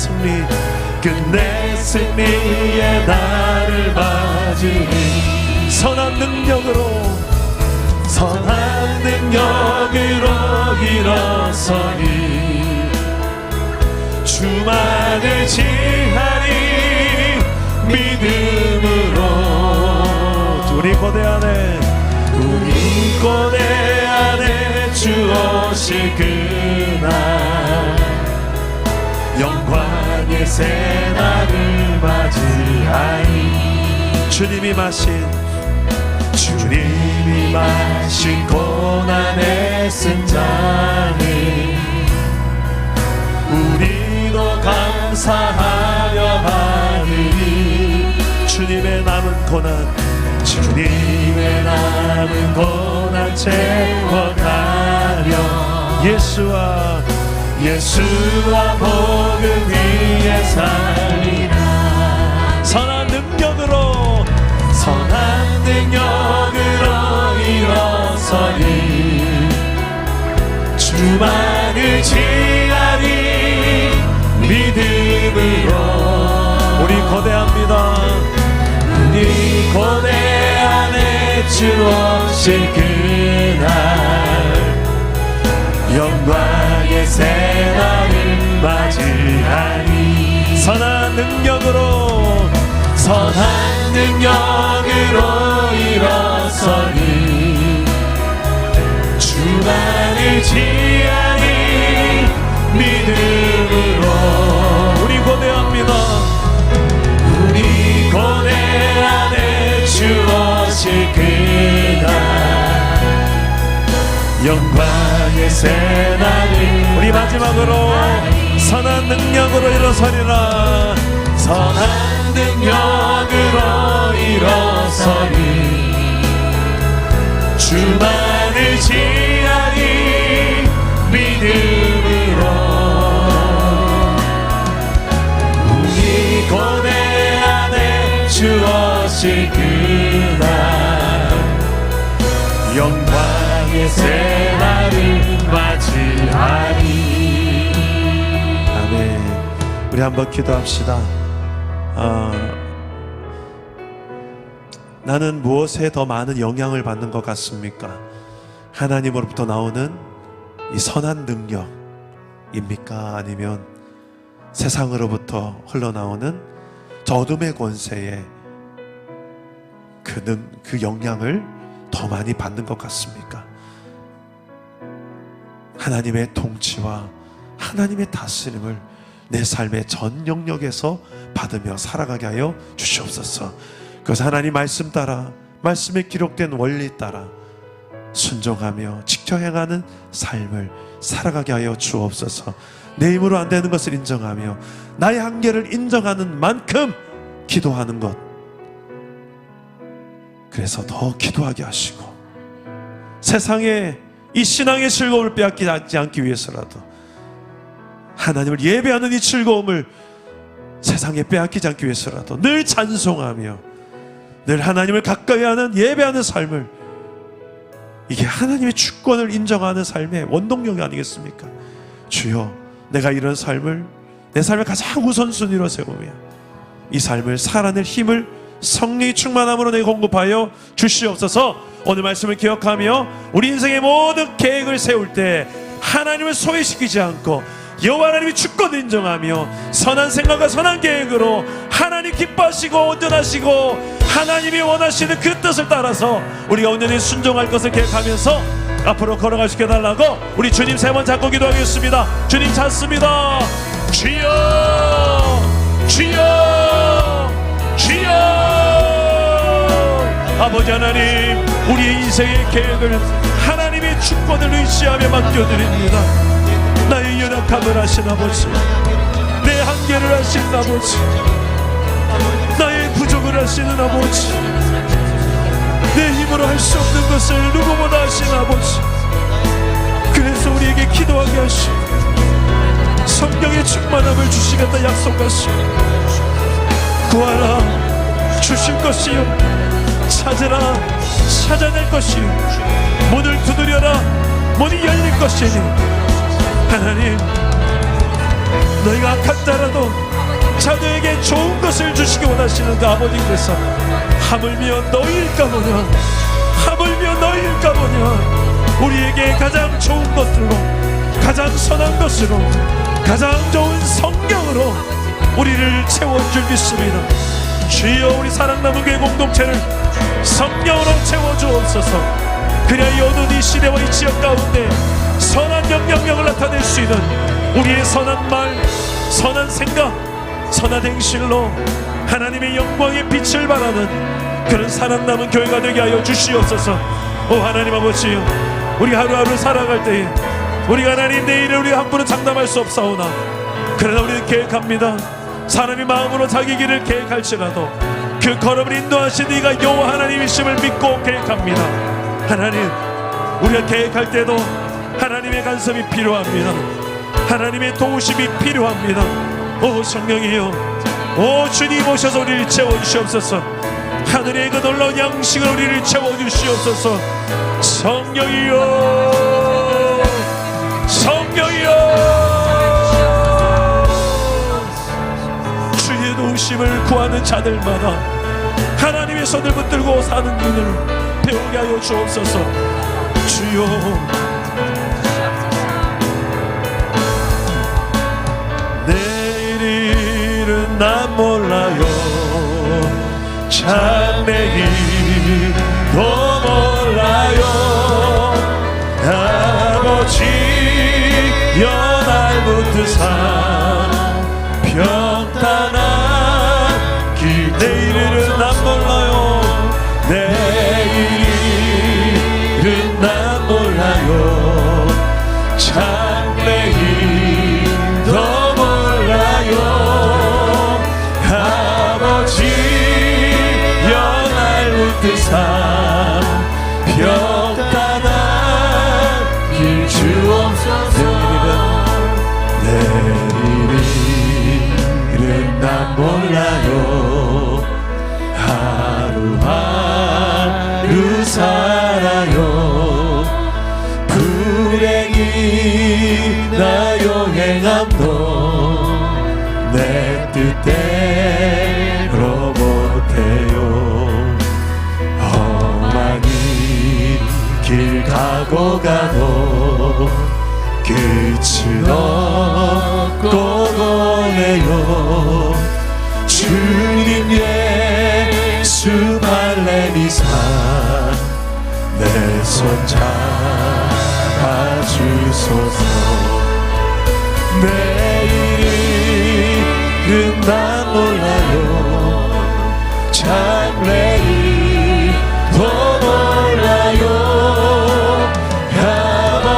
승리의 날을 맞으리. 선한 능력으로 일어서리. 주만을 지하리 믿음으로. 우리 고대 안에 주 오실 그날 영광의 새날을 맞이하리. 주님이 마신 고난의 승잔을 우리도 감사하며 받으리. 주님의 남은 고난 채워가려. 예수와 복음 위에 살리라. 선한 능력으로 일어서리. 주만을 지하리 믿음으로. 우리 고대합니다. 우리 고대 안에 주 오실 그날 영광의 새날을 맞이하리. 선한 능력으로 일어서리. 주만을 지하리 믿음으로. 우리 고대합니다. 우리 고대 안에 주 오실 그날 영광의 새날을. 우리 마지막으로 선한 능력으로 일어서리라. 선한 능력으로 일어서리. 주만을 지하리 믿음으로. 우리 고대 안에 주 오실 그날 영광의 새날을 맞이 하리. 아멘. 우리 한번 기도합시다. 나는 무엇에 더 많은 영향을 받는 것 같습니까? 하나님으로부터 나오는 이 선한 능력입니까? 아니면 세상으로부터 흘러나오는 저 어둠의 권세에 그 영향을 더 많이 받는 것 같습니까? 하나님의 통치와 하나님의 다스림을 내 삶의 전 영역에서 받으며 살아가게 하여 주시옵소서. 그래서 하나님 말씀 따라, 말씀에 기록된 원리 따라 순종하며 지켜 행하는 삶을 살아가게 하여 주옵소서. 내 힘으로 안 되는 것을 인정하며 나의 한계를 인정하는 만큼 기도하는 것, 그래서 더 기도하게 하시고 세상에 이 신앙의 즐거움을 빼앗기지 않기 위해서라도 하나님을 예배하는 이 즐거움을 세상에 빼앗기지 않기 위해서라도 늘 찬송하며 늘 하나님을 가까이 하는 예배하는 삶을, 이게 하나님의 주권을 인정하는 삶의 원동력이 아니겠습니까? 주여, 내가 이런 삶을 내 삶의 가장 우선순위로 세우며 이 삶을 살아낼 힘을 성령의 충만함으로 내게 공급하여 주시옵소서. 오늘 말씀을 기억하며 우리 인생의 모든 계획을 세울 때 하나님을 소외시키지 않고 여호와 하나님의 주권을 인정하며 선한 생각과 선한 계획으로 하나님 기뻐하시고 온전하시고 하나님이 원하시는 그 뜻을 따라서 우리가 온전히 순종할 것을 계획하면서 앞으로 걸어갈 수 있게 해달라고 우리 주님 세 번 잡고 기도하겠습니다. 주님 찾습니다. 주여, 주여, 주여. 아버지 하나님, 우리의 인생의 계획을 하나님의 주권을 의지하며 맡겨드립니다. 나의 연약함을 아신 아버지, 내 한계를 아신 아버지, 나의 부족을 아시는 아버지, 내 힘으로 할 수 없는 것을 누구보다 아신 아버지, 그래서 우리에게 기도하게 하시고 성령의 충만함을 주시겠다 약속하시고 구하라 주실 것이요 찾으라 찾아낼 것이요 문을 두드려라 문이 열릴 것이니 하나님, 너희가 악한 자라도 자녀에게 좋은 것을 주시기 원하시는 그 아버지께서 하물며 너희일까 보냐, 하물며 너희일까 보냐, 우리에게 가장 좋은 것들로, 가장 선한 것으로, 가장 좋은 성령으로 우리를 채워줄 믿습니다. 주여, 우리 사랑나무 교회 공동체를 성령으로 채워주옵소서. 그래야 이 어두운 이 시대와 이 지역 가운데 선한 영향력을 나타낼 수 있는 우리의 선한 말, 선한 생각, 선한 행실로 하나님의 영광의 빛을 발하는 그런 사랑남은 교회가 되게 하여 주시옵소서. 오 하나님 아버지, 우리 하루하루 살아갈 때에 우리가 하나님 내일을 우리 함부로 장담할 수 없사오나 그러나 우리는 계획합니다. 사람이 마음으로 자기 길을 계획할지라도 그 걸음을 인도하신 이가 여호와 하나님이심을 믿고 계획합니다. 하나님, 우리가 계획할 때도 하나님의 간섭이 필요합니다. 하나님의 도우심이 필요합니다. 오 성령이여, 오 주님 오셔서 우리를 채워주시옵소서. 하늘의 그 놀라운 양식을 우리를 채워주시옵소서. 성령이여, 성령이여, 주의 도우심을 구하는 자들마다 하나님의 손을 붙들고 사는 일을 배우게 하여 주옵소서. 주여, 내일은 난 몰라요. 장래일도 몰라요. 아버지 연할 붙으사 평탄한 길. 내일은 난 몰라요. 내일은 난 몰라요. 장래일도 몰라요. 아버지 연할 붙으사 평탄한 길 주옵소서. 내일은 난 몰라요. 하루하루 살아요. 불행이 뜻대로 못해요. 험한 길 가고 끝은 없고 보내요. 주님 예수 발레리사 내 손 잡아주소서. 내일은 난 몰라요. 장래일도 몰라요.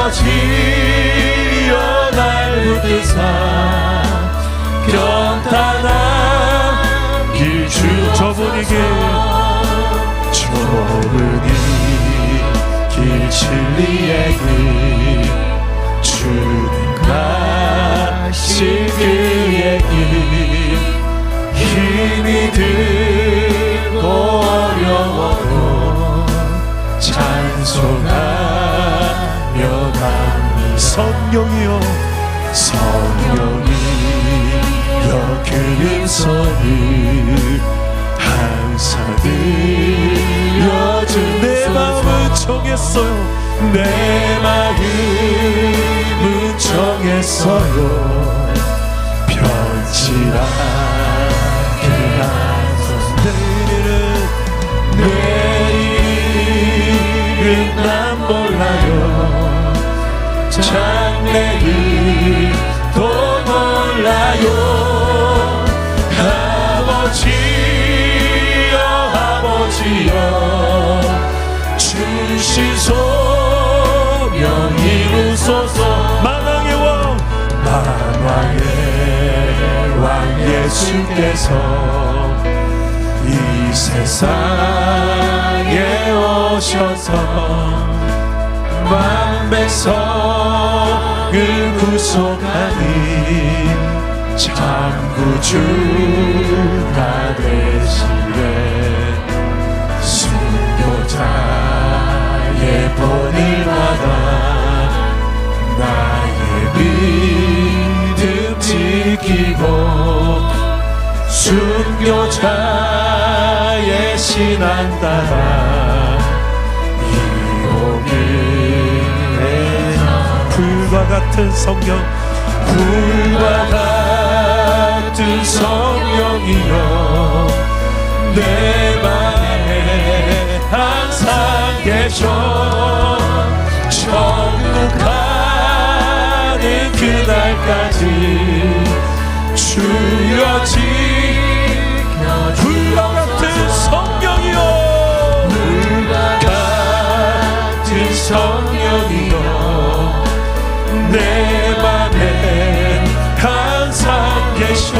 아버지여 날 붙드사 평탄한 길 주 저분이게 좁은 길 진리의 길 주님 가신 그의 길 힘이 들고 어려워도 찬송하며 갑니다. 성령이여 성령이여 그 음성을 항상 들려준 내 마음은 정했어요. 내 마음은 정했어요. 변치라게 하소서. 내일은 난 몰라요. 장래일도 몰라요. 아버지여 주신 소명 이루소서. 만왕의 왕 예수께서 이 세상에 오셔서 만백성을 구속하니 참 구주가 되시네. 순교자의 본을 받아 나의 믿음 지키고 순교자의 신앙 따라 이오길 불과 같은 성령 불과 같은 성령이여 내 맘에 항상 계셔. 천국 가는 그날까지 주여 지켜. 불과 같은 성령이여 불과 같은 성령이여 내 맘에 항상 계셔.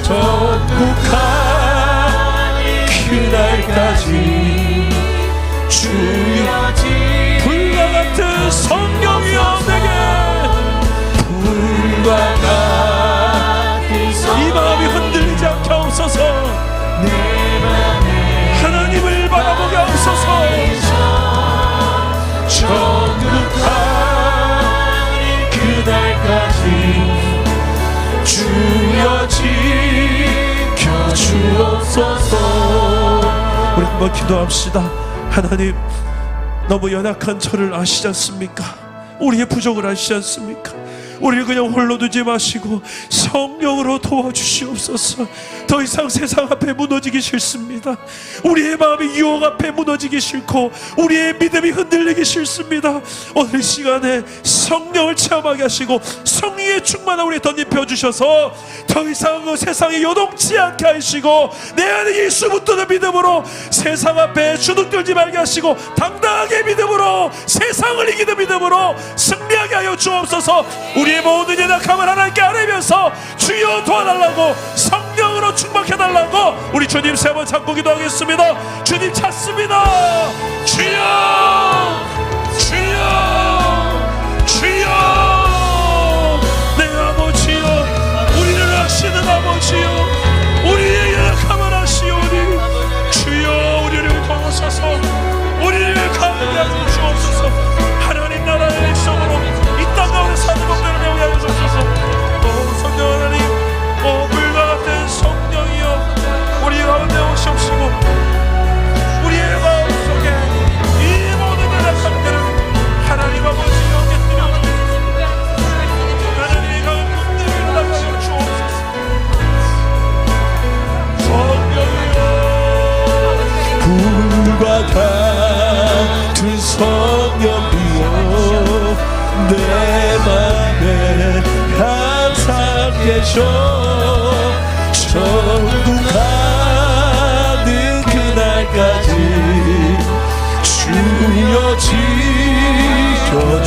천국 가는 그날까지 주여 불과 같은 성령이여 내게 불과 같은 이 마음이 흔들리지 않게 하옵소서. 하나님을 바라보게 하옵소서. 천국 가는 그날까지 주여 지켜주옵소서. 우리 한번 기도합시다. 하나님, 너무 연약한 저를 아시지 않습니까? 우리의 부족을 아시지 않습니까? 우리를 그냥 홀로 두지 마시고 성령으로 도와주시옵소서. 더 이상 세상 앞에 무너지기 싫습니다. 우리의 마음이 유혹 앞에 무너지기 싫고 우리의 믿음이 흔들리기 싫습니다. 오늘 시간에 성령을 체험하게 하시고 성령의 충만한 우리 덧입혀 주셔서 더 이상 그 세상에 요동치 않게 하시고 내 안에 예수 붙드는 믿음으로 세상 앞에 주눅들지 말게 하시고 당당하게 믿음으로 세상을 이기는 믿음으로 승리하게 하여 주옵소서. 우리의 모든 연약함을 하나님께 아뢰면서 주여 도와달라고 성령으로 충만해달라고 우리 주님 세 번 찾고 기도하겠습니다. 주님 찾습니다. 주여 주여 주여 내 아버지여 우리를 아시는 아버지여 우리의 연약함을 아시오니 주여 우리를 도우소서. 우리를 가능하게 하여 주옵소서. 하나님 나라의 백성으로 이 땅 가운데 사는 법대로 배우게 하여 주옵소서. 성령 하나님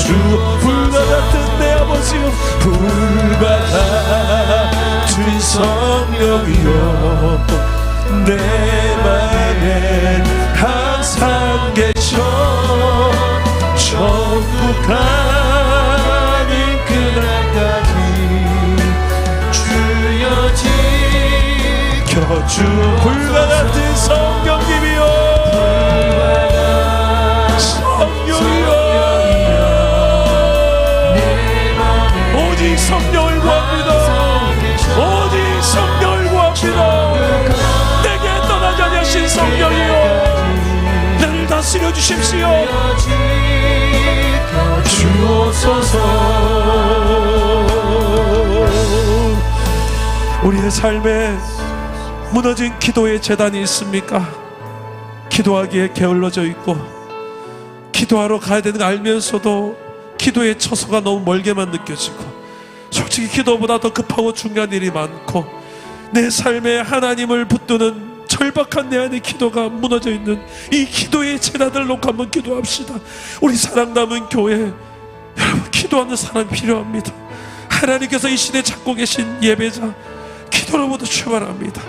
주여 불과 같은 내 아버지여 불과 같은 성령이여 내 맘에 항상 계셔 천국 가는 그날까지 주여 지켜주 불과 같은 성령님이여 오직 성령을 구합니다. 오직 성령을 구합니다. 내게 떠나지 않으신 성령이여 나를 다스려 주십시오. 주옵소서. 우리의 삶에 무너진 기도의 재단이 있습니까? 기도하기에 게을러져 있고 기도하러 가야 되는 거 알면서도 기도의 처소가 너무 멀게만 느껴지고 솔직히 기도보다 더 급하고 중요한 일이 많고 내 삶에 하나님을 붙드는 절박한 내 안의 기도가 무너져 있는 이 기도의 재단을 놓고 한번 기도합시다. 우리 사랑 남은 교회 여러분 기도하는 사람이 필요합니다. 하나님께서 이 시대에 찾고 계신 예배자 기도로부터 출발합니다.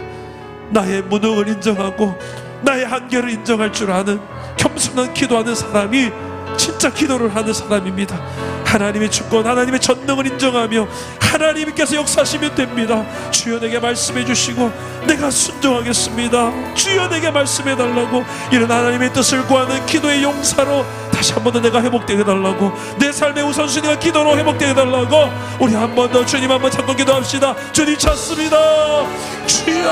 나의 무능을 인정하고 나의 한계를 인정할 줄 아는 겸손한 기도하는 사람이 진짜 기도를 하는 사람입니다. 하나님의 주권 하나님의 전능을 인정하며 하나님께서 역사하시면 됩니다. 주여 내게 말씀해 주시고 내가 순종하겠습니다. 주여 내게 말씀해 달라고 이런 하나님의 뜻을 구하는 기도의 용사로 다시 한 번 더 내가 회복되게 달라고 내 삶의 우선순위가 기도로 회복되게 달라고 우리 한 번 더 주님 한번 찾고 기도합시다. 주님 찾습니다. 주여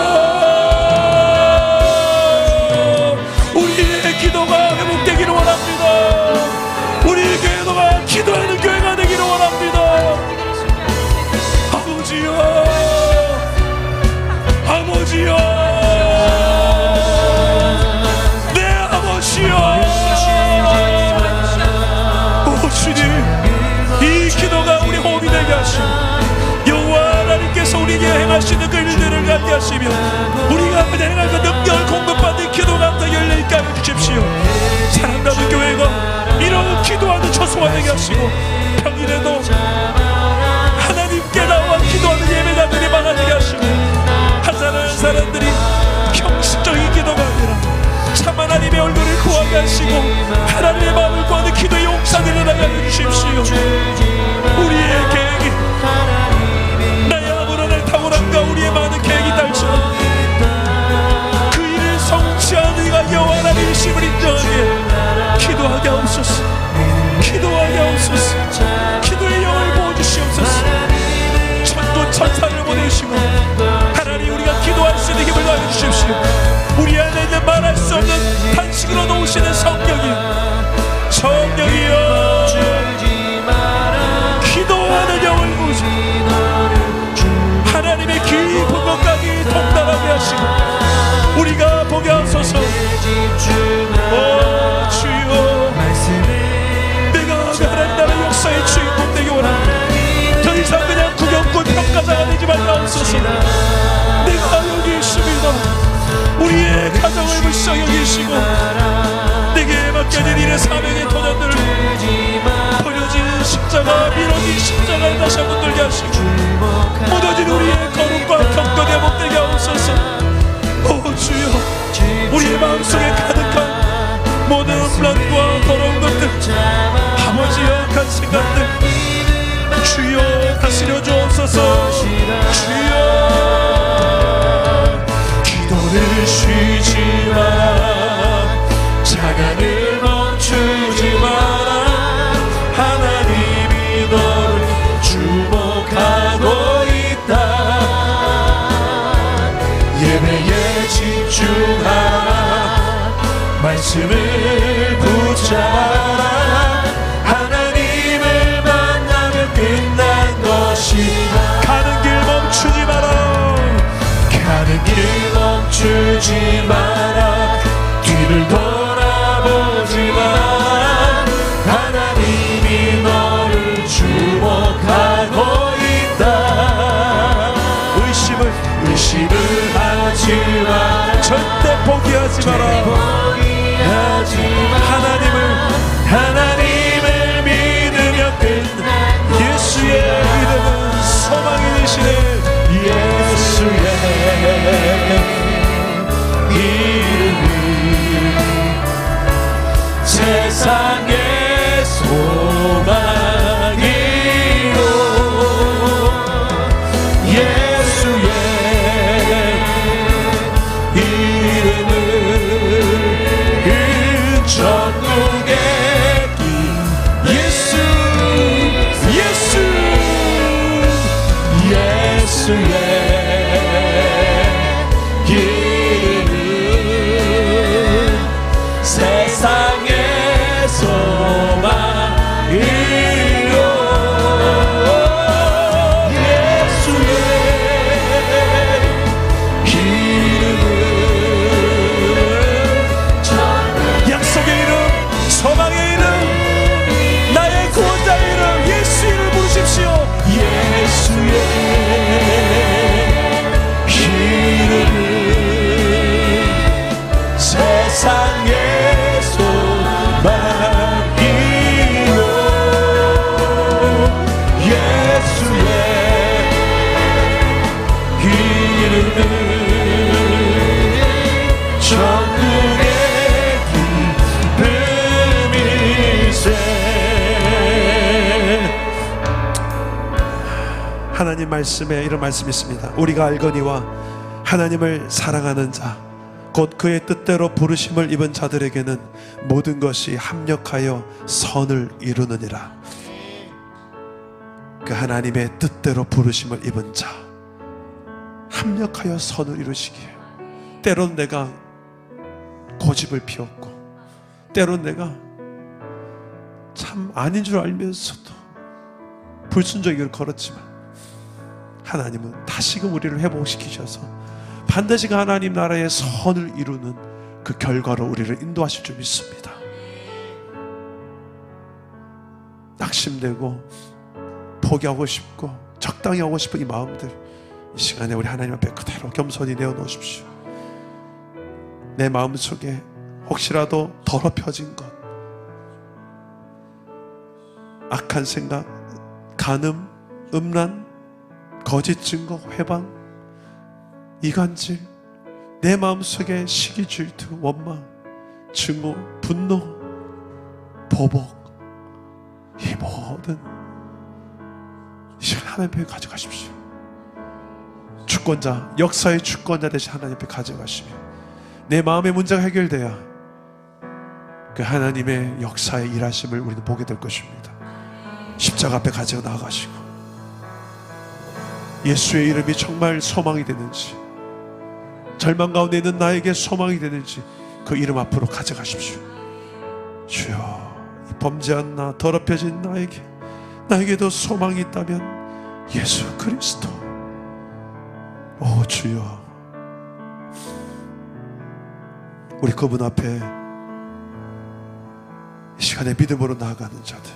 우리의 기도가 회복되기를 원합니다. 우리의 교회가 기도하는 교회가 되기를 원합니다. 아버지여 아버지여 내 아버지여 오 주님 이 기도가 우리 호흡이 되게 하시고 여호와 하나님께서 우리에게 행하시는 그 일들을 갖게 하시며 우리가 그냥 행할 그 능력을 공급받는 기도가 더 열려있게 하여 주십시오. 사랑나는 교회가 이런 기도하는 처소가 되게 하시고 평일에도 하나님께 나와 기도하는 예배자들이 많아지게 하시고 하찮은 사람들이 형식적인 기도가 아니라 참 하나님의 얼굴을 구하게 하시고 하나님의 마음을 구하는 기도의 용사들을 나게 해주십시오. 우리의 계획이 나의 아무런 날 탁월함과 우리의 많은 계획이 딸처럼 그 일을 성취하는 이가 여호와 하나님이심을 인정하기에 기도하게 하옵소서. 기도하게 하옵소서. 기도의 영을 부어주시옵소서. 천군 천사를 보내시고 하나님 우리가 기도할 수 있는 힘을 더해 주십시오. 우리 안에 있는 말할 수 없는 탄식으로 놓으시는 성령이여 기도하는 영을 부으시고 하나님의 깊은 것까지 통달하게 하시고 우리가 보게 하소서. 오 주여 내가 하나님 나라 역사의 주인공 되기 원합니다. 더 이상 그냥 구경꾼 평가자가 되지 말라 하옵소서. 내가 여기 있습니다. 우리의 가정을 불쌍히 여기시고 내게 맡겨진 일의 사명의 도전들을 버려진 십자가 미뤄진 십자가를 다시 한번 들게 하시고 무너진 우리의 거룩과 경건의 회복되게 하옵소서. 오 주여 우리의 마음속에 가득한 모든 불안과 더러운 것들 아버지의 악한 생각들 주여 다스려 주옵소서. 주여 기도를 쉬지 마라 찬양을 멈추지 마라 하나님이 너를 주목하고 있다. 예배에 집중하라 말씀을 붙잡아라 하나님을 만나면 끝난 것이다. 가는 길 멈추지 마라 가는 길 멈추지 마라 뒤를 돌아보지 마라 하나님이 너를 주목하고 있다. 의심을 하지 마라 절대 포기하지 마라 하나님을 믿으며 이루는 천국의 기쁨일세. 하나님 말씀에 이런 말씀이 있습니다. 우리가 알거니와 하나님을 사랑하는 자 곧 그의 뜻대로 부르심을 입은 자들에게는 모든 것이 합력하여 선을 이루느니라. 그 하나님의 뜻대로 부르심을 입은 자, 합력하여 선을 이루시기에. 때론 내가 고집을 피웠고, 때론 내가 참 아닌 줄 알면서도 불순종의 길을 걸었지만, 하나님은 다시금 우리를 회복시키셔서 반드시 그 하나님 나라의 선을 이루는 그 결과로 우리를 인도하실 줄 믿습니다. 낙심되고 포기하고 싶고 적당히 하고 싶은 이 마음들, 이 시간에 우리 하나님 앞에 그대로 겸손히 내어놓으십시오. 내 마음속에 혹시라도 더럽혀진 것, 악한 생각, 간음, 음란, 거짓 증거, 회방, 이간질, 내 마음속에 시기, 질투, 원망, 증오, 분노, 보복, 이 모든 이 시간 하나님 앞에 가져가십시오. 주권자, 역사의 주권자 되신 하나님 앞에 가져가시며, 내 마음의 문제가 해결돼야 그 하나님의 역사의 일하심을 우리는 보게 될 것입니다. 십자가 앞에 가져 나아가시고, 예수의 이름이 정말 소망이 되는지, 절망 가운데 있는 나에게 소망이 되는지 그 이름 앞으로 가져가십시오. 주여, 이 범죄한 나, 더럽혀진 나에게도 소망이 있다면 예수 그리스도, 오 주여, 우리 그분 앞에 이 시간에 믿음으로 나아가는 자들,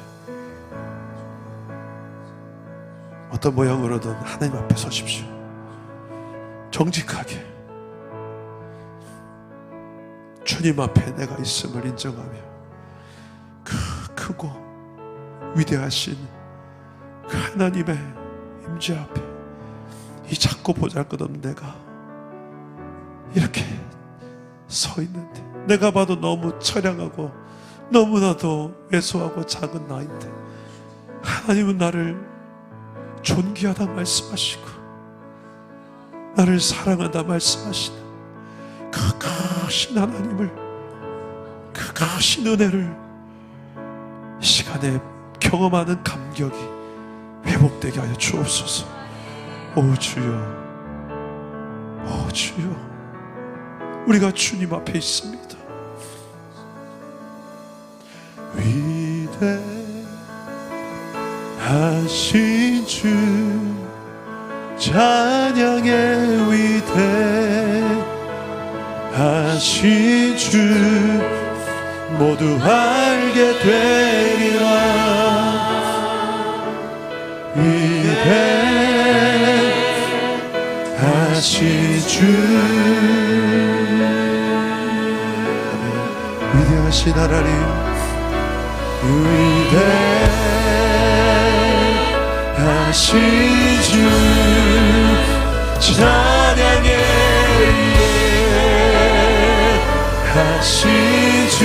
어떤 모양으로든 하나님 앞에 서십시오. 정직하게 주님 앞에 내가 있음을 인정하며, 그 크고 위대하신 그 하나님의 임재 앞에 이 작고 보잘것없는 내가 이렇게 서 있는데, 내가 봐도 너무 처량하고 너무나도 왜소하고 작은 나인데, 하나님은 나를 존귀하다 말씀하시고 나를 사랑한다 말씀하시는 그 크신 하나님을, 그 크신 은혜를 이 시간에 경험하는 감격이 회복되게 하여 주옵소서. 오 주여, 오 주여, 우리가 주님 앞에 있습니다. 위대하신 주, 찬양의 위대하신 주, 모두 알게 되리라. 위대하신 주, 위대하신 하나님, 위대하신 주, 찬양의 위대하신 주,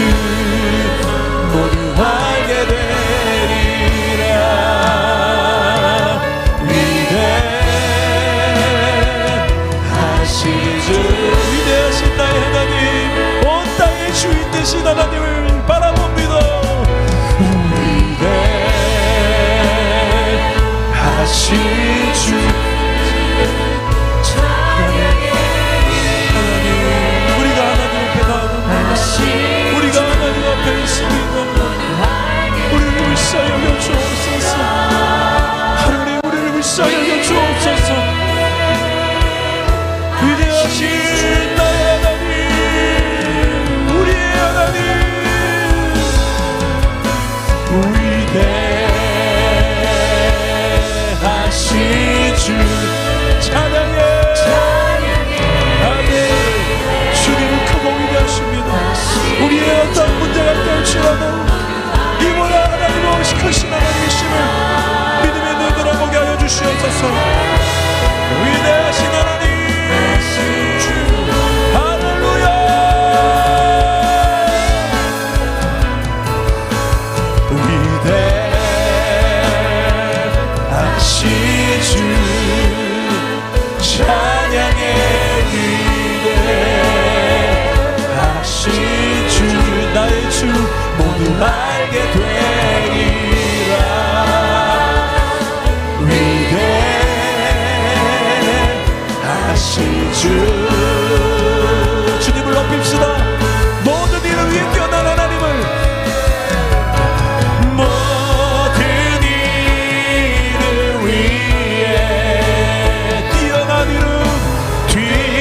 모두 알게 되리라. 위대하신 주, 위대하신 나의 하나님, 온 땅의 주인 되신 하나님을 바라봅니다. 위대하신 주, 하나님, 우리가 하나님 앞에 나아갑니다. 우리가 하나님 앞에 있습니다. 우리를 불쌍히 여겨 주옵소서. 하나님, 우리를 불쌍히 여겨 주옵소서. 위대하신 나의 하나님, 우리의 하나님, 위대하신 알게 되리라. 위대하신 주, 주님을 높입시다. 모든 일을 위해 뛰어난 하나님을, 모든 일을 위해 뛰어난 이름, 뛰어나신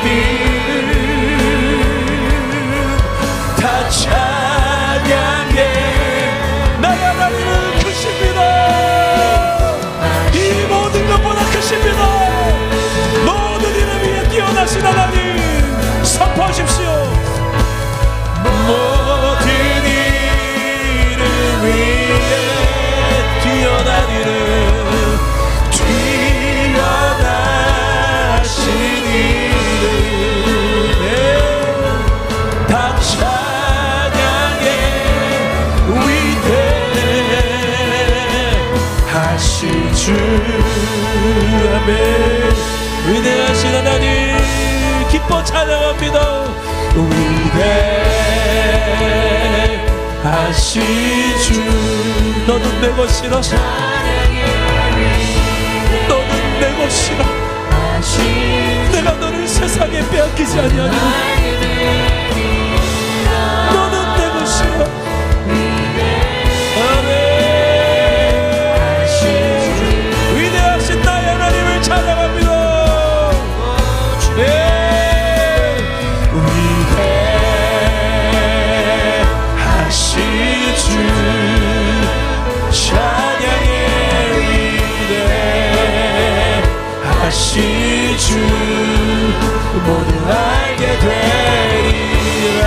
이름 다 찬양해. 나의 하나님은 크십니다. 이 모든 것보다 크십니다. 모든 일을 위해 뛰어나신 하나님 선포하십시오. 모든 일을 위해 뛰어난 이름, 뛰어나신 이름 다 찬양해. 위대하신 주, 아멘. 위대하신 하나님 기뻐 찬양합니다. 위대하신 주, 너는 내 것이라, 너는 내 것이라. 내가 너를 세상에 빼앗기지 아니하리라. 너는 내 것이라. 아멘. 위대하신 나의 하나님을 찬양합니다. 네. 위대하신 주, 찬양의 위대하신 주, 모두 알게 되리라.